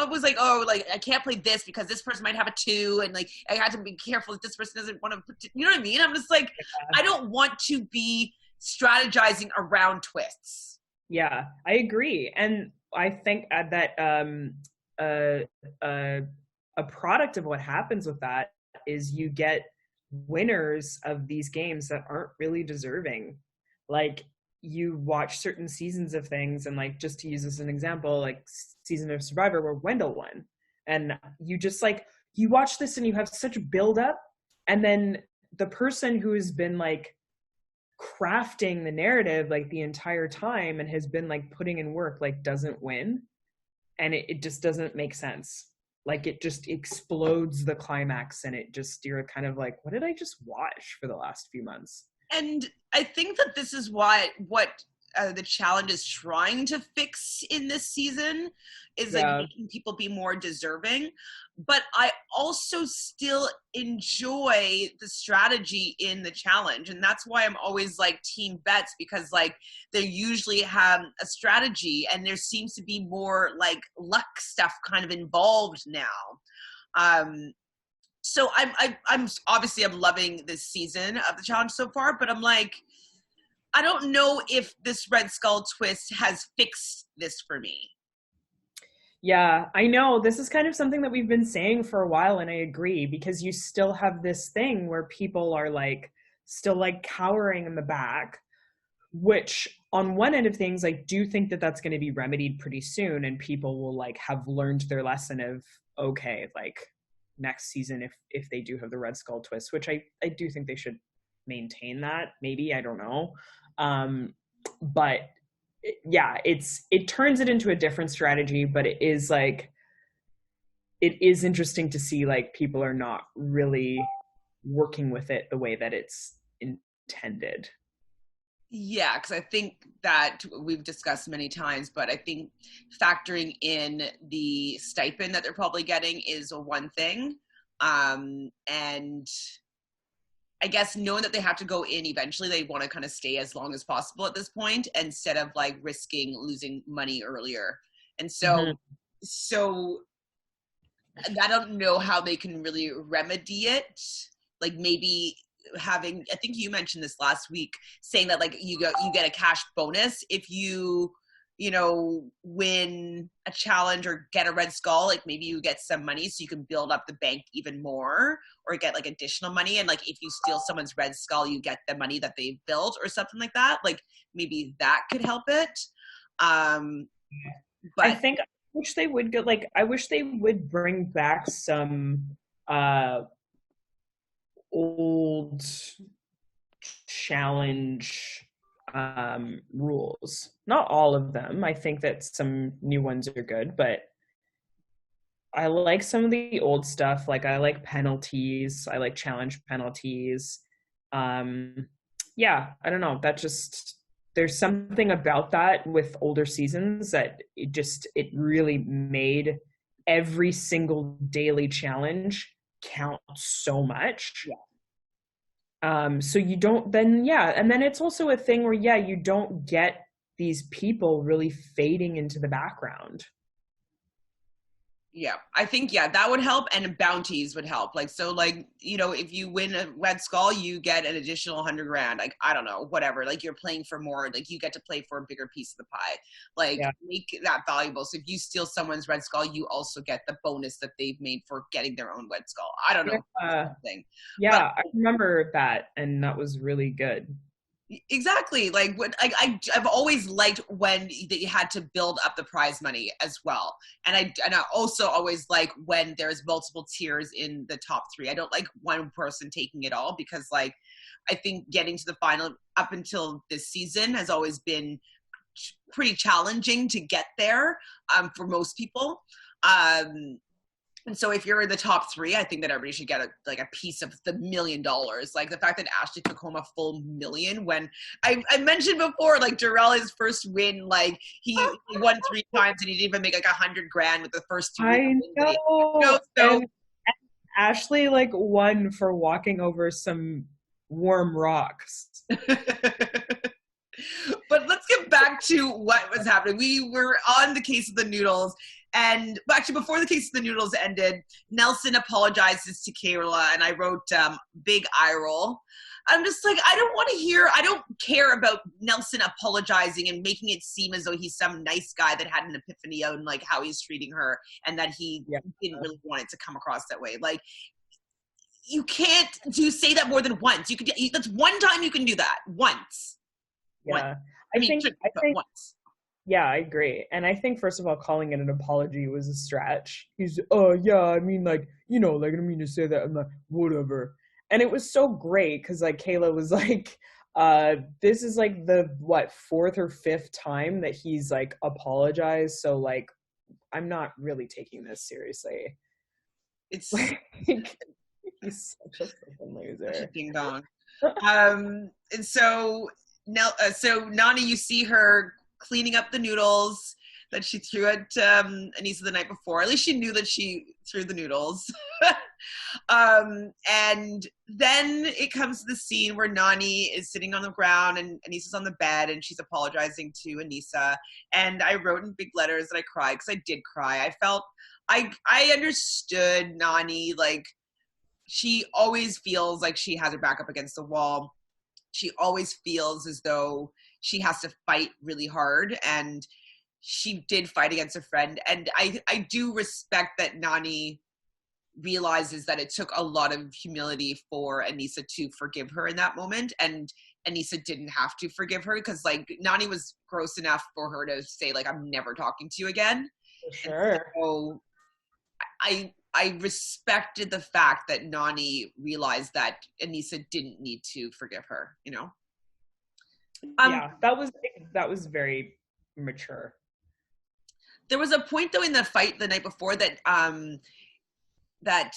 was like, oh, like I can't play this because this person might have a 2, and like I have to be careful that this person doesn't want to put. You know what I mean? I'm just like, I don't want to be strategizing around twists. Yeah, I agree, and I think that a product of what happens with that is you get winners of these games that aren't really deserving. Like you watch certain seasons of things, and like just to use this as an example, like season of Survivor where Wendell won, and you just like you watch this and you have such build up, and then the person who has been like crafting the narrative like the entire time and has been like putting in work like doesn't win, and it just doesn't make sense. Like it just explodes the climax, and it just, you're kind of like, what did I just watch for the last few months? And I think that this is what the challenge is trying to fix in this season, is like making people be more deserving. But I also still enjoy the strategy in the challenge, and that's why I'm always like team bets, because like they usually have a strategy, and there seems to be more like luck stuff kind of involved now. So I'm obviously I'm loving this season of the challenge so far, but I'm like, I don't know if this Red Skull twist has fixed this for me. Yeah, I know. This is kind of something that we've been saying for a while, and I agree, because you still have this thing where people are like still like cowering in the back, which on one end of things, I do think that that's going to be remedied pretty soon, and people will like have learned their lesson of, okay, like next season, if they do have the Red Skull twist, which I do think they should maintain that, maybe, I don't know. But yeah, it turns it into a different strategy, but it is interesting to see like people are not really working with it the way that it's intended. Yeah, because I think that we've discussed many times, but I think factoring in the stipend that they're probably getting is one thing. And I guess knowing that they have to go in eventually, they want to kind of stay as long as possible at this point, instead of like risking losing money earlier. And so, so I don't know how they can really remedy it. Like maybe having, I think you mentioned this last week, saying that like you get a cash bonus if you win a challenge or get a Red Skull. Like maybe you get some money so you can build up the bank even more, or get like additional money. And like if you steal someone's Red Skull, you get the money that they've built or something like that. Like maybe that could help it. But I think I wish they would go, like I wish they would bring back some old challenge rules. Not all of them. I think that some new ones are good, but I like some of the old stuff. Like I like penalties. I like challenge penalties. Yeah, I don't know. That just, there's something about that with older seasons that it really made every single daily challenge count so much. Yeah. So you don't then, yeah. And then it's also a thing where, yeah, you don't get these people really fading into the background. Yeah, I think, yeah, that would help, and bounties would help. Like, so like, if you win a Red Skull, you get an additional 100 grand. Like, I don't know, whatever. Like you're playing for more, like you get to play for a bigger piece of the pie. Like make that valuable. So if you steal someone's Red Skull, you also get the bonus that they've made for getting their own Red Skull. I don't know. Yeah, but I remember that, and that was really good. Exactly. Like what I've always liked when you had to build up the prize money as well. And I also always like when there's multiple tiers in the top 3. I don't like one person taking it all, because like I think getting to the final up until this season has always been pretty challenging to get there for most people. And so if you're in the top 3, I think that everybody should get a piece of the $1 million. Like the fact that Ashley took home a full $1 million, when I mentioned before, like Darrell, his first win, like he won 3 times and he didn't even make like 100 grand with the first 2. I know. And Ashley like won for walking over some warm rocks. But let's get back to what was happening. We were on the case of the noodles. And actually, before the case of the noodles ended, Nelson apologizes to Kayla, and I wrote big eye roll. I'm just like, I don't care about Nelson apologizing and making it seem as though he's some nice guy that had an epiphany on like how he's treating her, and that he didn't really want it to come across that way. Like, you can't say that more than once. That's one time you can do that. Once. Yeah. I think once. Yeah, I agree. And I think, first of all, calling it an apology was a stretch. He's, oh, yeah, I mean, like, like, I don't mean to say that. I'm like, whatever. And it was so great because, like, Kayla was like, This is like the fourth or fifth time that he's like apologized, so like I'm not really taking this seriously. It's like, he's such a freaking loser. such a ding dong. And so now, so Nani, you see her cleaning up the noodles that she threw at Anissa the night before. At least she knew that she threw the noodles. And then it comes to the scene where Nani is sitting on the ground and Anissa's on the bed and she's apologizing to Anissa. And I wrote in big letters that I cried because I did cry. I felt, I understood Nani, like, she always feels like she has her back up against the wall. She always feels as though she has to fight really hard, and she did fight against a friend. And I do respect that Nani realizes that it took a lot of humility for Anissa to forgive her in that moment, and Anissa didn't have to forgive her because like Nani was gross enough for her to say like, I'm never talking to you again. For sure. So I respected the fact that Nani realized that Anissa didn't need to forgive her, you know? Yeah, that was very mature. There was a point though in the fight the night before that that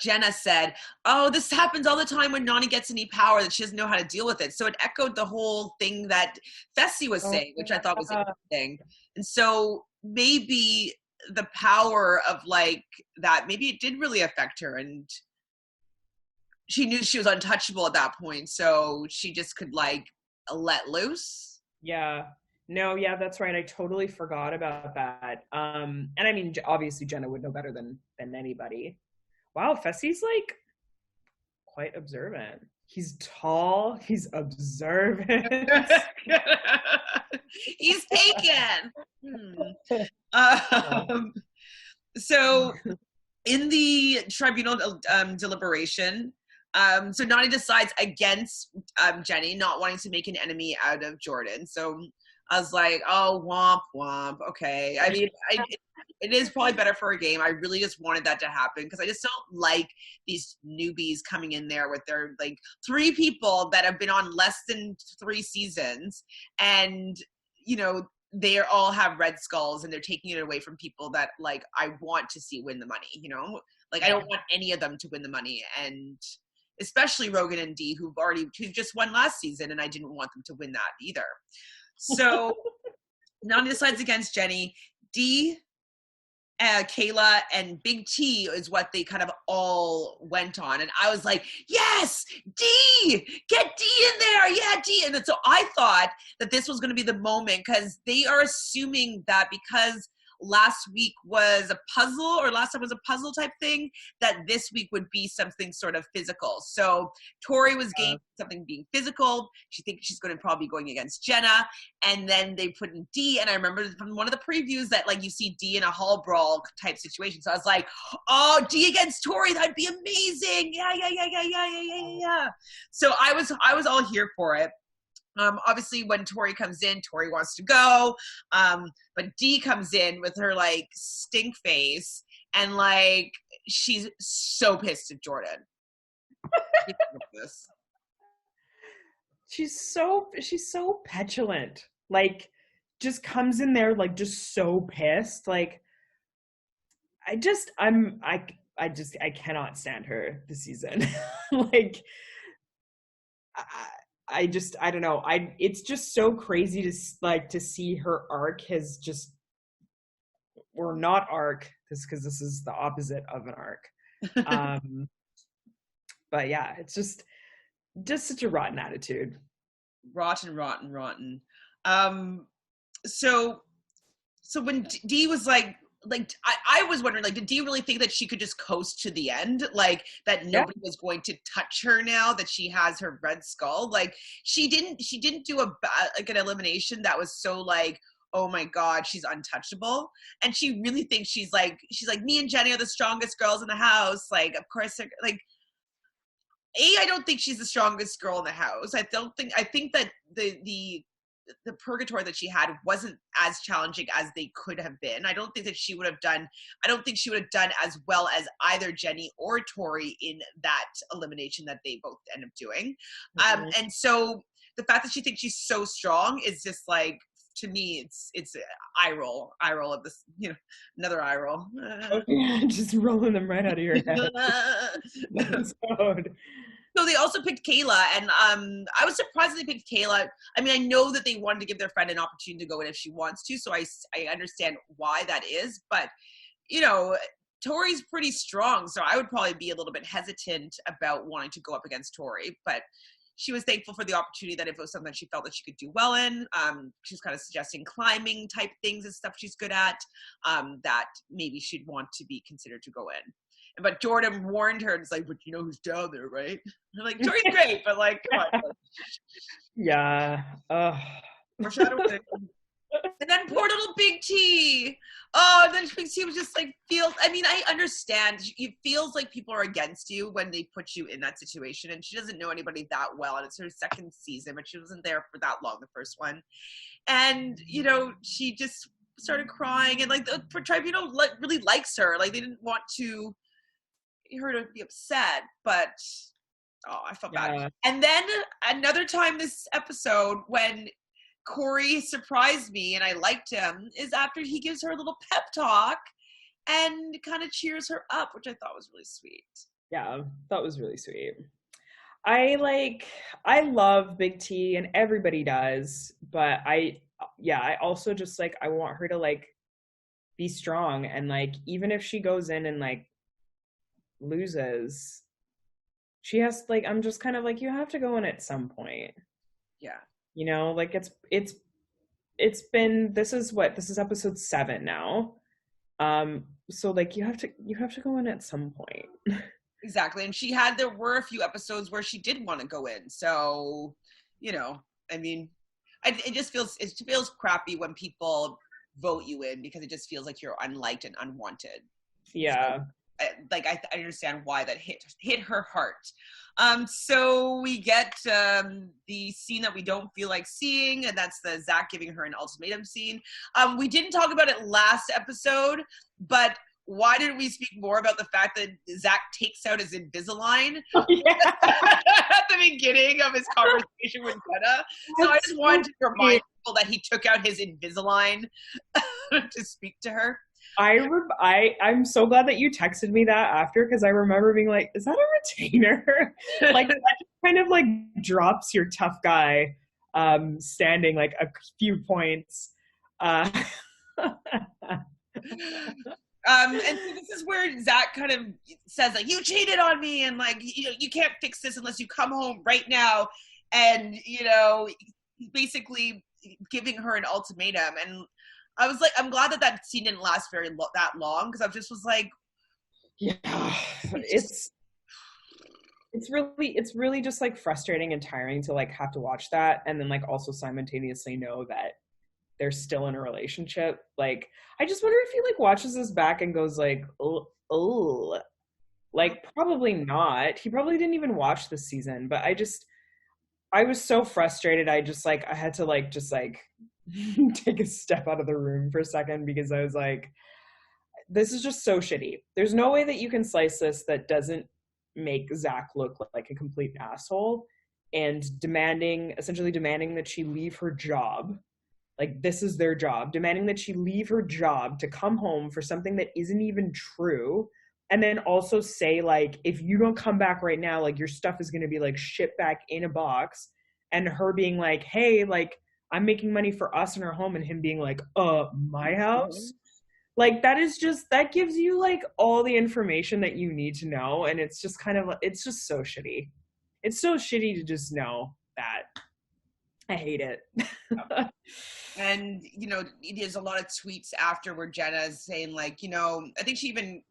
Jenna said, oh, this happens all the time when Nani gets any power, that she doesn't know how to deal with it. So it echoed the whole thing that Fessy was saying, which I thought was interesting. And so maybe the power of like that, maybe it did really affect her, and she knew she was untouchable at that point, so she just could like let loose. Yeah. No, yeah, that's right. I totally forgot about that. And I mean, obviously Jenna would know better than anybody. Wow, Fessy's like quite observant. He's tall, he's observant. He's taken. So in the tribunal deliberation, so Nani decides against Jenny, not wanting to make an enemy out of Jordan. So I was like, oh, womp womp. Okay. I mean, it is probably better for a game. I really just wanted that to happen because I just don't like these newbies coming in there with their like 3 people that have been on less than 3 seasons, and you know, they all have red skulls and they're taking it away from people that like I want to see win the money, you know? Like I don't want any of them to win the money, and especially Rogan and Dee who just won last season, and I didn't want them to win that either. So Nani decides against Jenny. Dee, Kayla, and Big T is what they kind of all went on. And I was like, yes, Dee! Get Dee in there! Yeah, Dee! And so I thought that this was going to be the moment because they are assuming that because last week was a puzzle, or last time was a puzzle type thing, that this week would be something sort of physical. So Tori was game something being physical. She thinks she's going to probably be going against Jenna, and then they put in Dee. And I remember from one of the previews that like you see Dee in a hall brawl type situation. So I was like, oh, Dee against Tori, that'd be amazing. Yeah. So I was all here for it. Obviously when Tori comes in, Tori wants to go. But Dee comes in with her like stink face, and like she's so pissed at Jordan. She's so petulant. Like just comes in there like just so pissed. Like I cannot stand her this season. Like I don't know. It's just so crazy to see her arc has just, or not arc, because this is the opposite of an arc. But yeah, it's just such a rotten attitude. Rotten. So when Dee was like I was wondering, like, did Dee really think that she could just coast to the end? Like, that nobody was going to touch her now that she has her red skull? Like, she didn't do an elimination that was so like, oh my God, she's untouchable. And she really thinks she's like, me and Jenny are the strongest girls in the house. Like, of course, like, I don't think she's the strongest girl in the house. I think that the the purgatory that she had wasn't as challenging as they could have been. I don't think she would have done as well as either Jenny or Tori in that elimination that they both end up doing. And so the fact that she thinks she's so strong is just like, to me, it's eye roll of this, another eye roll. Oh, yeah, just rolling them right out of your head. So they also picked Kayla, and I was surprised they picked Kayla. I mean, I know that they wanted to give their friend an opportunity to go in if she wants to, so I understand why that is. But, Tori's pretty strong, so I would probably be a little bit hesitant about wanting to go up against Tori. But she was thankful for the opportunity, that if it was something she felt that she could do well in. She was kind of suggesting climbing type things and stuff she's good at, that maybe she'd want to be considered to go in. But Jordan warned her, and it's like, but you know who's down there, right? And I'm like, Tori's great, but like, come on. Yeah. Foreshadowing. And then poor little Big T. Oh, and then Big T was just like, I understand. It feels like people are against you when they put you in that situation. And she doesn't know anybody that well. And it's her second season, but she wasn't there for that long, the first one. And, she just started crying. And like, the tribunal really likes her. Like, they didn't want her to be upset, but I felt bad. And then another time this episode when Corey surprised me and I liked him is after he gives her a little pep talk and kind of cheers her up, which I thought was really sweet. Yeah, that was really sweet. I love Big T, and everybody does, but I also just like, I want her to like be strong, and like, even if she goes in and like loses, she has like, I'm just kind of like, you have to go in at some point. Yeah. Like it's been, this is episode 7 now. So like, you have to go in at some point. Exactly. And there were a few episodes where she did want to go in. So, I mean, it feels crappy when people vote you in, because it just feels like you're unliked and unwanted. Yeah. So, I understand why that hit her heart. So we get the scene that we don't feel like seeing, and that's the Zach giving her an ultimatum scene. We didn't talk about it last episode, but why didn't we speak more about the fact that Zach takes out his Invisalign at the beginning of his conversation with Jenna? So I just wanted to remind people that he took out his Invisalign to speak to her. I'm so glad that you texted me that after, because I remember being like, is that a retainer? Like, that just kind of like drops your tough guy standing like a few points. And so this is where Zach kind of says like, you cheated on me, and like, you can't fix this unless you come home right now. And basically giving her an ultimatum. And I was like, I'm glad that scene didn't last that long, because I just was like, yeah, it's really just like frustrating and tiring to like have to watch that, and then like also simultaneously know that they're still in a relationship. Like, I just wonder if he like watches this back and goes like, oh, like, probably not. He probably didn't even watch this season, but I was so frustrated. I had to like just like take a step out of the room for a second, because I was like, this is just so shitty. There's no way that you can slice this that doesn't make Zach look like a complete asshole, and essentially demanding that she leave her job. Like, this is their job, demanding that she leave her job to come home for something that isn't even true. And then also say like, if you don't come back right now, like, your stuff is going to be like shipped back in a box. And her being like, hey, like, I'm making money for us in our home, and him being like, my house? Like, that gives you like all the information that you need to know. And it's just it's just so shitty. It's so shitty to just know that. I hate it. And, there's a lot of tweets after where Jenna's saying like, I think she even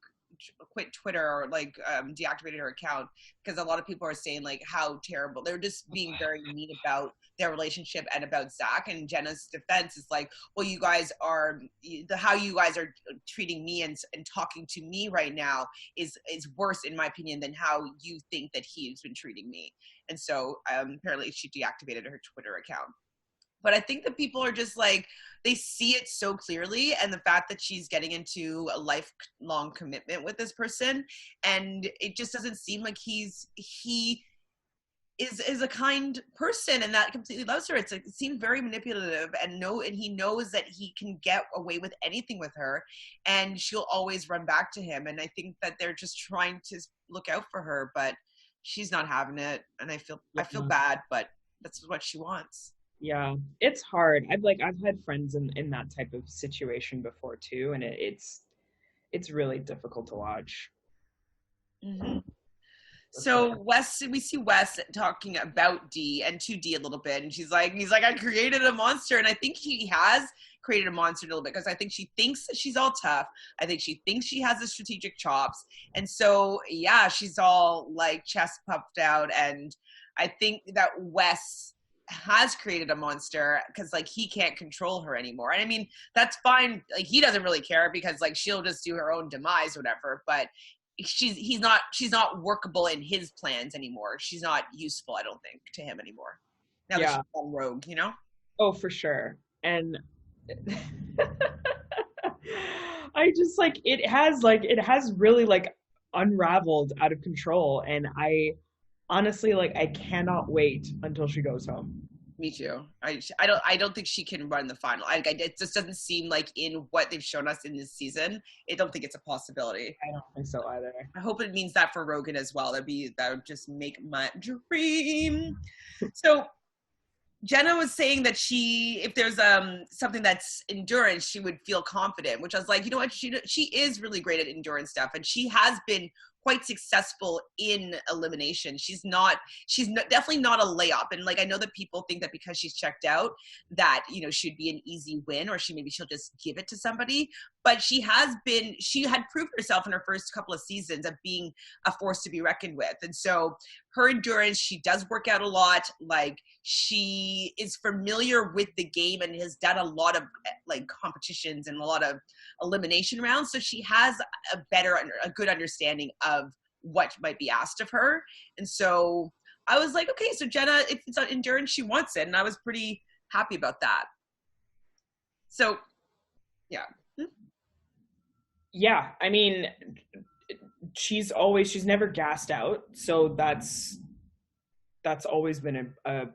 quit Twitter or like deactivated her account, because a lot of people are saying like how terrible, they're just being very mean about their relationship and about Zach. And Jenna's defense is like, well, how you guys are treating me and talking to me right now is worse in my opinion than how you think that he's been treating me. And so apparently she deactivated her Twitter account. But I think that people are just like, they see it so clearly, and the fact that she's getting into a lifelong commitment with this person, and it just doesn't seem like he is a kind person and that completely loves her. It seems very manipulative, and he knows that he can get away with anything with her, and she'll always run back to him. And I think that they're just trying to look out for her, but she's not having it, and I feel bad, but that's what she wants. Yeah, it's hard. I've had friends in that type of situation before too, and it's really difficult to watch. Mm-hmm. So we see Wes talking about D and to D a little bit, and he's like, I created a monster, and I think he has created a monster a little bit, because I think she thinks that she's all tough. I think she thinks she has the strategic chops, and so yeah, she's all like chest puffed out, and I think that Wes has created a monster because like he can't control her anymore. And I mean, that's fine. Like he doesn't really care, because like she'll just do her own demise, whatever. But she's not workable in his plans anymore. She's not useful, I don't think, to him anymore. Now that she's gone rogue, you know? Oh, for sure. And I just like it has really like unraveled out of control, and I honestly like I cannot wait until she goes home. Me too. I don't think she can run the final. It just doesn't seem like in what they've shown us in this season. I don't think it's a possibility. I don't think so either. I hope it means that for Rogan as well. That would just make my dream. So Jenna was saying that if there's something that's endurance, she would feel confident, which I was like, you know what, she is really great at endurance stuff, and she has been quite successful in elimination. She's definitely not a layup. And like, I know that people think that because she's checked out that, you know, she'd be an easy win, or she'll just give it to somebody. But she had proved herself in her first couple of seasons of being a force to be reckoned with. And so her endurance, she does work out a lot. Like she is familiar with the game and has done a lot of like competitions and a lot of elimination rounds. So she has a good understanding of what might be asked of her. And so I was like, okay, so Jenna, if it's on endurance, she wants it. And I was pretty happy about that. So yeah. Yeah, I mean, she's never gassed out, so that's always been a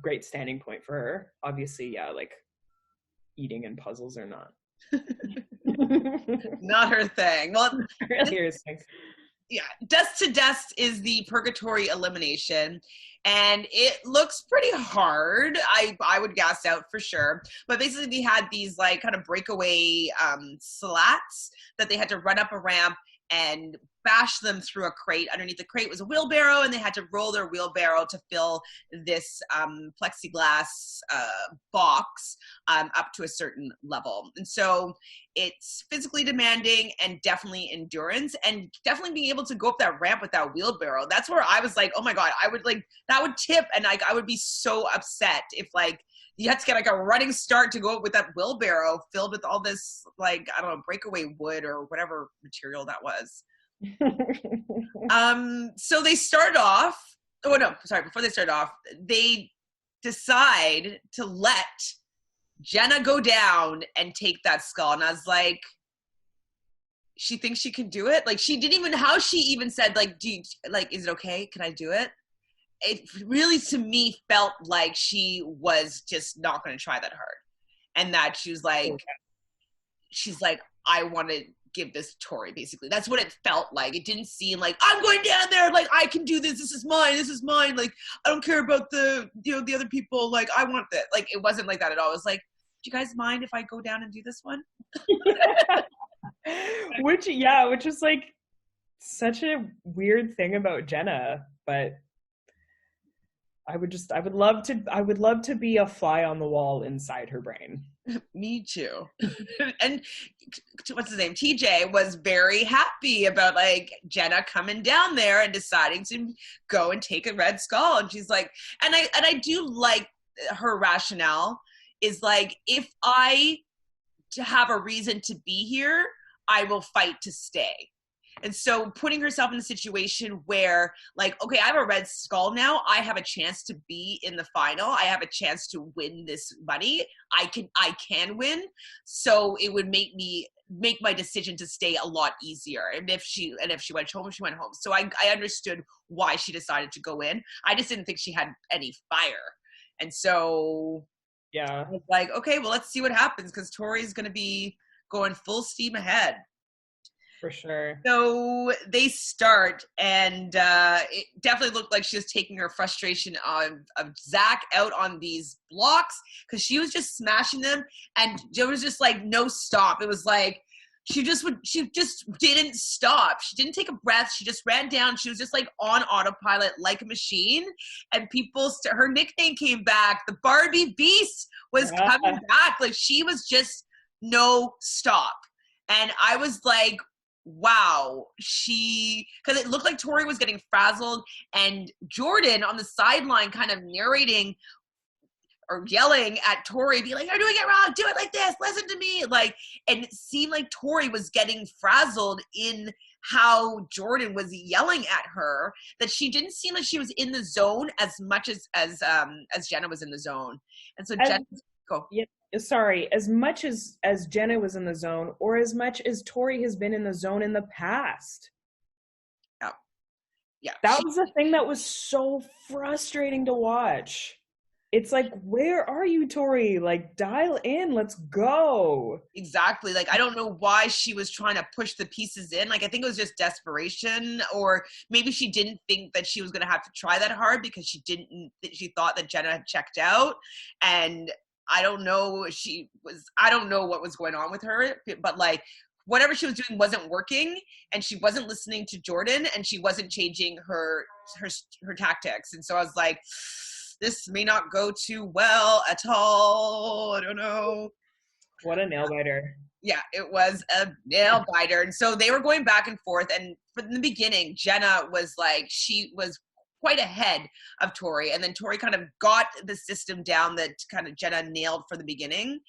great standing point for her. Obviously, yeah, like eating and puzzles are not not her thing. Well, really her thing. Yeah, Dust to Dust is the purgatory elimination, and it looks pretty hard. I would gas out for sure. But basically they had these like kind of breakaway slats that they had to run up a ramp and bash them through a crate. Underneath the crate was a wheelbarrow, and they had to roll their wheelbarrow to fill this plexiglass box up to a certain level. And so it's physically demanding and definitely endurance, and definitely being able to go up that ramp with that wheelbarrow. That's where I was like, oh my God, I would like, that would tip, and like I would be so upset if like you had to get like a running start to go up with that wheelbarrow filled with all this like, I don't know, breakaway wood or whatever material that was. So they start off, before they start off, they decide to let Jenna go down and take that skull. And I was like, she thinks she can do it? Like she didn't even, how she even said like, is it okay? Can I do it? It really, to me, felt like she was just not going to try that hard. And that she was like, she's like, I want to give this to Tori, basically. That's what it felt like. It didn't seem like, I'm going down there, like, I can do this, this is mine, like, I don't care about the other people, like, I want that. Like, it wasn't like that at all. It was like, do you guys mind if I go down and do this one? which is like such a weird thing about Jenna, but I would love to be a fly on the wall inside her brain. Me too. And what's his name? TJ was very happy about like Jenna coming down there and deciding to go and take a red skull. And she's like, and I do like her rationale is like, if I have a reason to be here, I will fight to stay. And so putting herself in a situation where, like, okay, I have a red skull now. I have a chance to be in the final. I have a chance to win this money. I can win. So it would make my decision to stay a lot easier. And if she went home, she went home. So I understood why she decided to go in. I just didn't think she had any fire. And so yeah, I was like, okay, well, let's see what happens, because Tori's going to be going full steam ahead. For sure. So they start, and it definitely looked like she was taking her frustration of Zach out on these blocks, because she was just smashing them, and there was just like no stop. It was like she just didn't stop. She didn't take a breath. She just ran down. She was just like on autopilot, like a machine. And her nickname came back. The Barbie Beast was coming back. Like, she was just no stop. And I was like, wow, because it looked like Tori was getting frazzled, and Jordan on the sideline kind of narrating or yelling at Tori, be like, "You're doing it wrong, do it like this, listen to me." Like, and it seemed like Tori was getting frazzled in how Jordan was yelling at her, that she didn't seem like she was in the zone as much as Jenna was in the zone. And so Jenna, go. Yeah. Sorry, as much as Jenna was in the zone, or as much as Tori has been in the zone in the past. Yeah. That was the thing that was so frustrating to watch. It's like, where are you, Tori? Like, dial in, let's go. Exactly. Like, I don't know why she was trying to push the pieces in. Like, I think it was just desperation, or maybe she didn't think that she was going to have to try that hard because she thought that Jenna had checked out. And I don't know what was going on with her, but like, whatever she was doing wasn't working, and she wasn't listening to Jordan, and she wasn't changing her tactics. And so I was like, this may not go too well at all. I don't know. What a nail biter. Yeah, it was a nail biter. And so they were going back and forth. And from the beginning, Jenna was like, she was quite ahead of Tori. And then Tori kind of got the system down that kind of Jenna nailed from the beginning.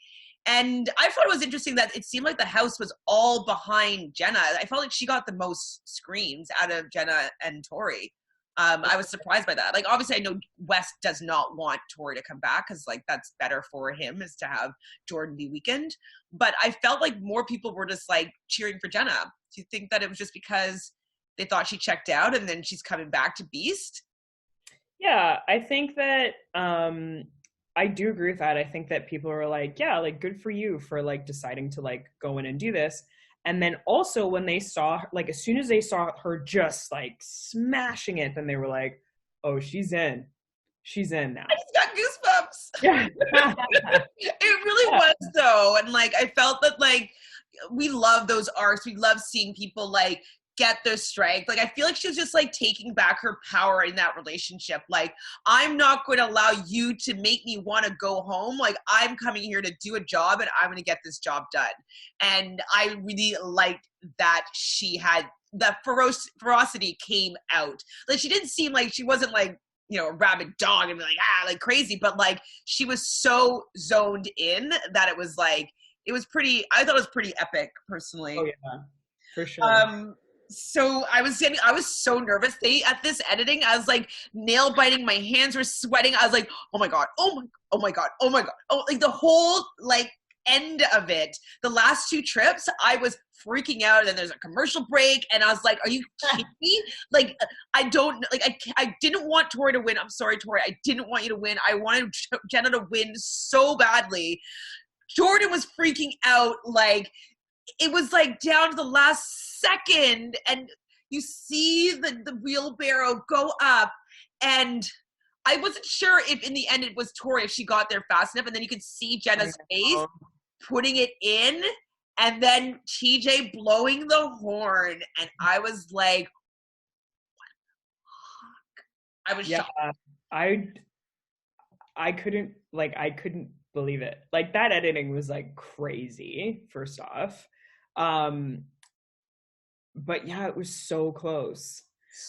And I thought it was interesting that it seemed like the house was all behind Jenna. I felt like she got the most screams out of Jenna and Tori. I was surprised by that. Like, obviously I know West does not want Tori to come back, because like that's better for him, is to have Jordan be weakened. But I felt like more people were just like cheering for Jenna. Do you think that it was just because they thought she checked out and then she's coming back to Beast? Yeah, I think that I do agree with that. I think that people were like, yeah, like, good for you for like deciding to like go in and do this. And then also when they saw, like, as soon as they saw her just like smashing it, then they were like, oh, she's in now. I just got goosebumps. Yeah. It really was though. And like, I felt that like, we love those arcs. We love seeing people like get their strength. Like, I feel like she was just like taking back her power in that relationship. Like, I'm not going to allow you to make me want to go home. Like, I'm coming here to do a job, and I'm going to get this job done. And I really liked that she had that ferocity came out. Like, she didn't seem like, she wasn't like, you know, a rabid dog and be like crazy, but like, she was so zoned in that it was like, I thought it was pretty epic personally. Oh yeah, for sure. So I was so nervous. At this editing, I was like nail biting. My hands were sweating. I was like, oh my God. Oh my God. Oh, like the whole like end of it. The last two trips, I was freaking out. And then there's a commercial break. And I was like, are you kidding me? Like, I didn't want Tori to win. I'm sorry, Tori. I didn't want you to win. I wanted Jenna to win so badly. Jordan was freaking out. Like, it was like down to the last second, and you see the wheelbarrow go up, and I wasn't sure if in the end it was Tori, if she got there fast enough, and then you could see Jenna's face putting it in, and then TJ blowing the horn, and I was like, what the fuck? I was shocked. I couldn't believe it. Like, that editing was like crazy, first off. But yeah, it was so close.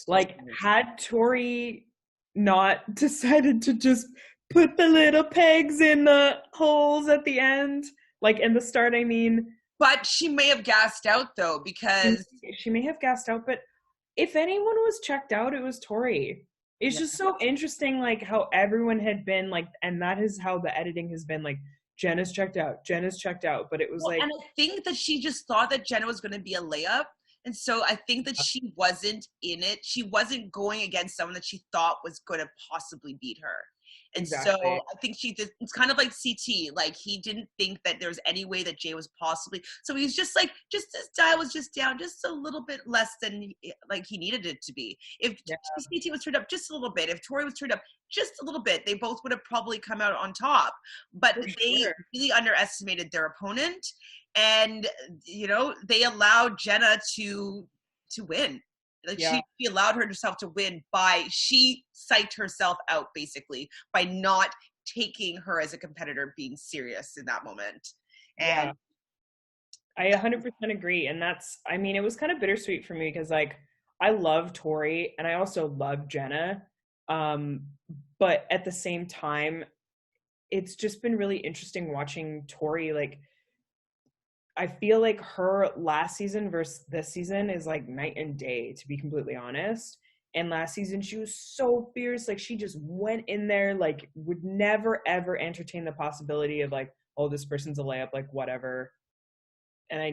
Like, had Tori not decided to just put the little pegs in the holes at the end, like in the start, I mean, But she may have gassed out though, because She may have gassed out, but if anyone was checked out, it was Tori. It's yeah. just so interesting, like how everyone had been like, and that is how the editing has been like. Jenna's checked out. Jenna's checked out, but it was like, and I think that she just thought that Jenna was going to be a layup, and so I think that she wasn't in it. She wasn't going against someone that she thought was going to possibly beat her. And exactly. So I think it's kind of like CT. Like, he didn't think that there was any way that Jay was possibly. So he was just like, just his dial was just down just a little bit less than like he needed it to be. If CT was turned up just a little bit, if Tori was turned up just a little bit, they both would have probably come out on top. But they really underestimated their opponent, and they allowed Jenna to win. Like, she allowed herself to win she psyched herself out basically by not taking her as a competitor being serious in that moment. And I 100% agree. And it was kind of bittersweet for me because like I love Tori and I also love Jenna. But at the same time, it's just been really interesting watching Tori. Like, I feel like her last season versus this season is like night and day, to be completely honest. And last season she was so fierce, like she just went in there, like would never ever entertain the possibility of like, oh, this person's a layup, like whatever. And I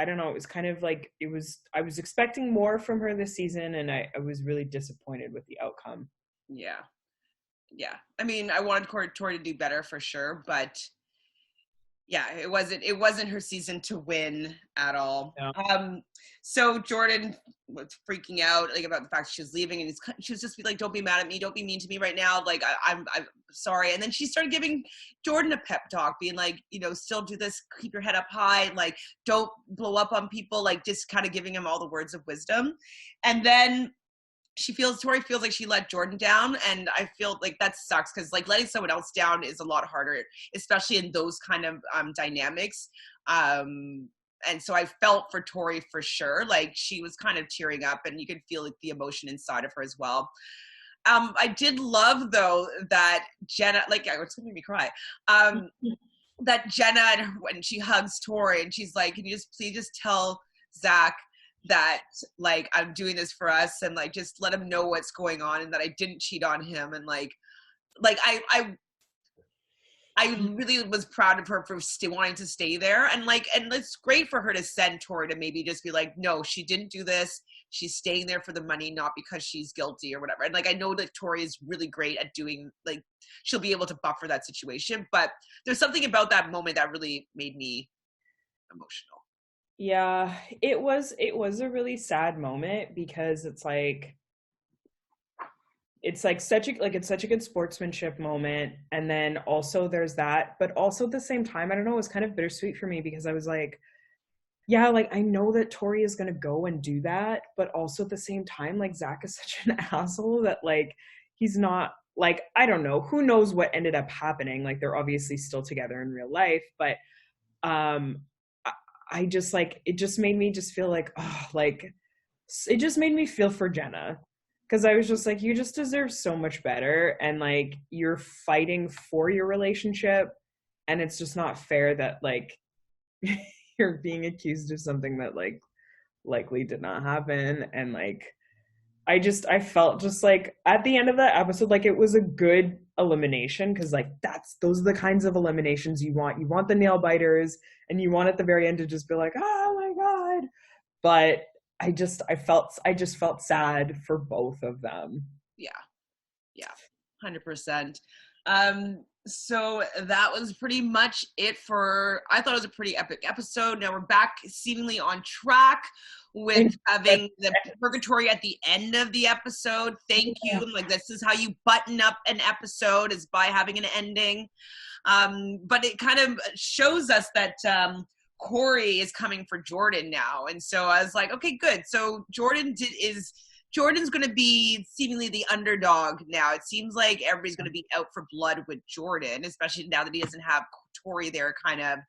don't know, it was kind of like I was expecting more from her this season, and I was really disappointed with the outcome. Yeah. I mean, I wanted Tori to do better for sure, but yeah, it wasn't her season to win at all. Yeah. So Jordan was freaking out like about the fact she was leaving, and she was just like, "Don't be mad at me. Don't be mean to me right now. Like, I'm sorry." And then she started giving Jordan a pep talk, being like, still do this, keep your head up high, like don't blow up on people, like just kind of giving him all the words of wisdom. And then Tori feels like she let Jordan down, and I feel like that sucks because like letting someone else down is a lot harder, especially in those kind of dynamics. And so I felt for Tori for sure. Like, she was kind of tearing up, and you could feel like the emotion inside of her as well. I did love though that Jenna, like, it's making me cry. That Jenna, when she hugs Tori and she's like, "Can you please just tell Zach that like I'm doing this for us, and like just let him know what's going on, and that I didn't cheat on him." And like I really was proud of her for wanting to stay there, and it's great for her to send Tori to maybe just be like, no, she didn't do this. She's staying there for the money, not because she's guilty or whatever. And like, I know that Tori is really great at doing, like, she'll be able to buffer that situation, but there's something about that moment that really made me emotional. Yeah, it was a really sad moment because it's such a good sportsmanship moment, and then also there's that, but also at the same time, I don't know, it was kind of bittersweet for me because I was like, yeah, like I know that Tori is gonna go and do that, but also at the same time, like Zach is such an asshole that like he's not, like, I don't know, who knows what ended up happening. Like, they're obviously still together in real life, but I just like, it just made me just feel like, oh, like it just made me feel for Jenna, because I was just like, you just deserve so much better, and like you're fighting for your relationship, and it's just not fair that like you're being accused of something that like likely did not happen. And like I felt just like at the end of the episode, like it was a good elimination, because like those are the kinds of eliminations you want the nail biters, and you want at the very end to just be like, oh my god. But I just felt sad for both of them. Yeah 100%. So that was pretty much it I thought it was a pretty epic episode. Now we're back seemingly on track with having the purgatory at the end of the episode. Thank you. Like, this is how you button up an episode, is by having an ending. But it kind of shows us that Corey is coming for Jordan now. And so I was like, okay, good. So Jordan's going to be seemingly the underdog now. It seems like everybody's going to be out for blood with Jordan, especially now that he doesn't have Tori there kind of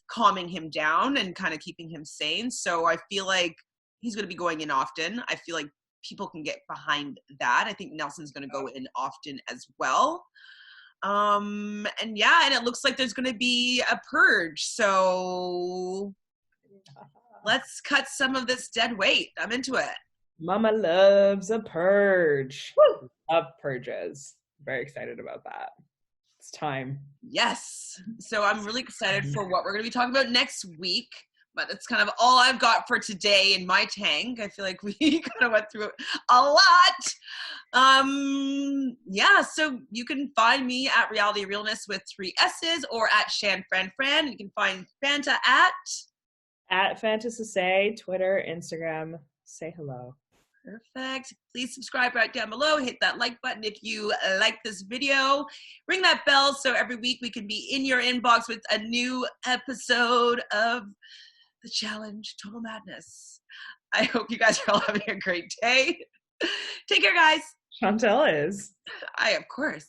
calming him down and kind of keeping him sane. So I feel like he's going to be going in often. I feel like people can get behind that. I think Nelson's going to go in often as well. And it looks like there's going to be a purge. So Let's cut some of this dead weight. I'm into it. Mama loves a purge. Woo! Love purges. Very excited about that. It's time. Yes. So I'm really excited for what we're going to be talking about next week. But that's kind of all I've got for today in my tank. I feel like we kind of went through a lot. Yeah, so you can find me at Reality Realness with 3 S's or at ShanFranFran. You can find Fanta at Fanta Sesay, Twitter, Instagram. Say hello. Perfect. Please subscribe right down below. Hit that like button if you like this video. Ring that bell so every week we can be in your inbox with a new episode of The Challenge Total Madness. I hope you guys are all having a great day. Take care, guys. Chantele is. Of course.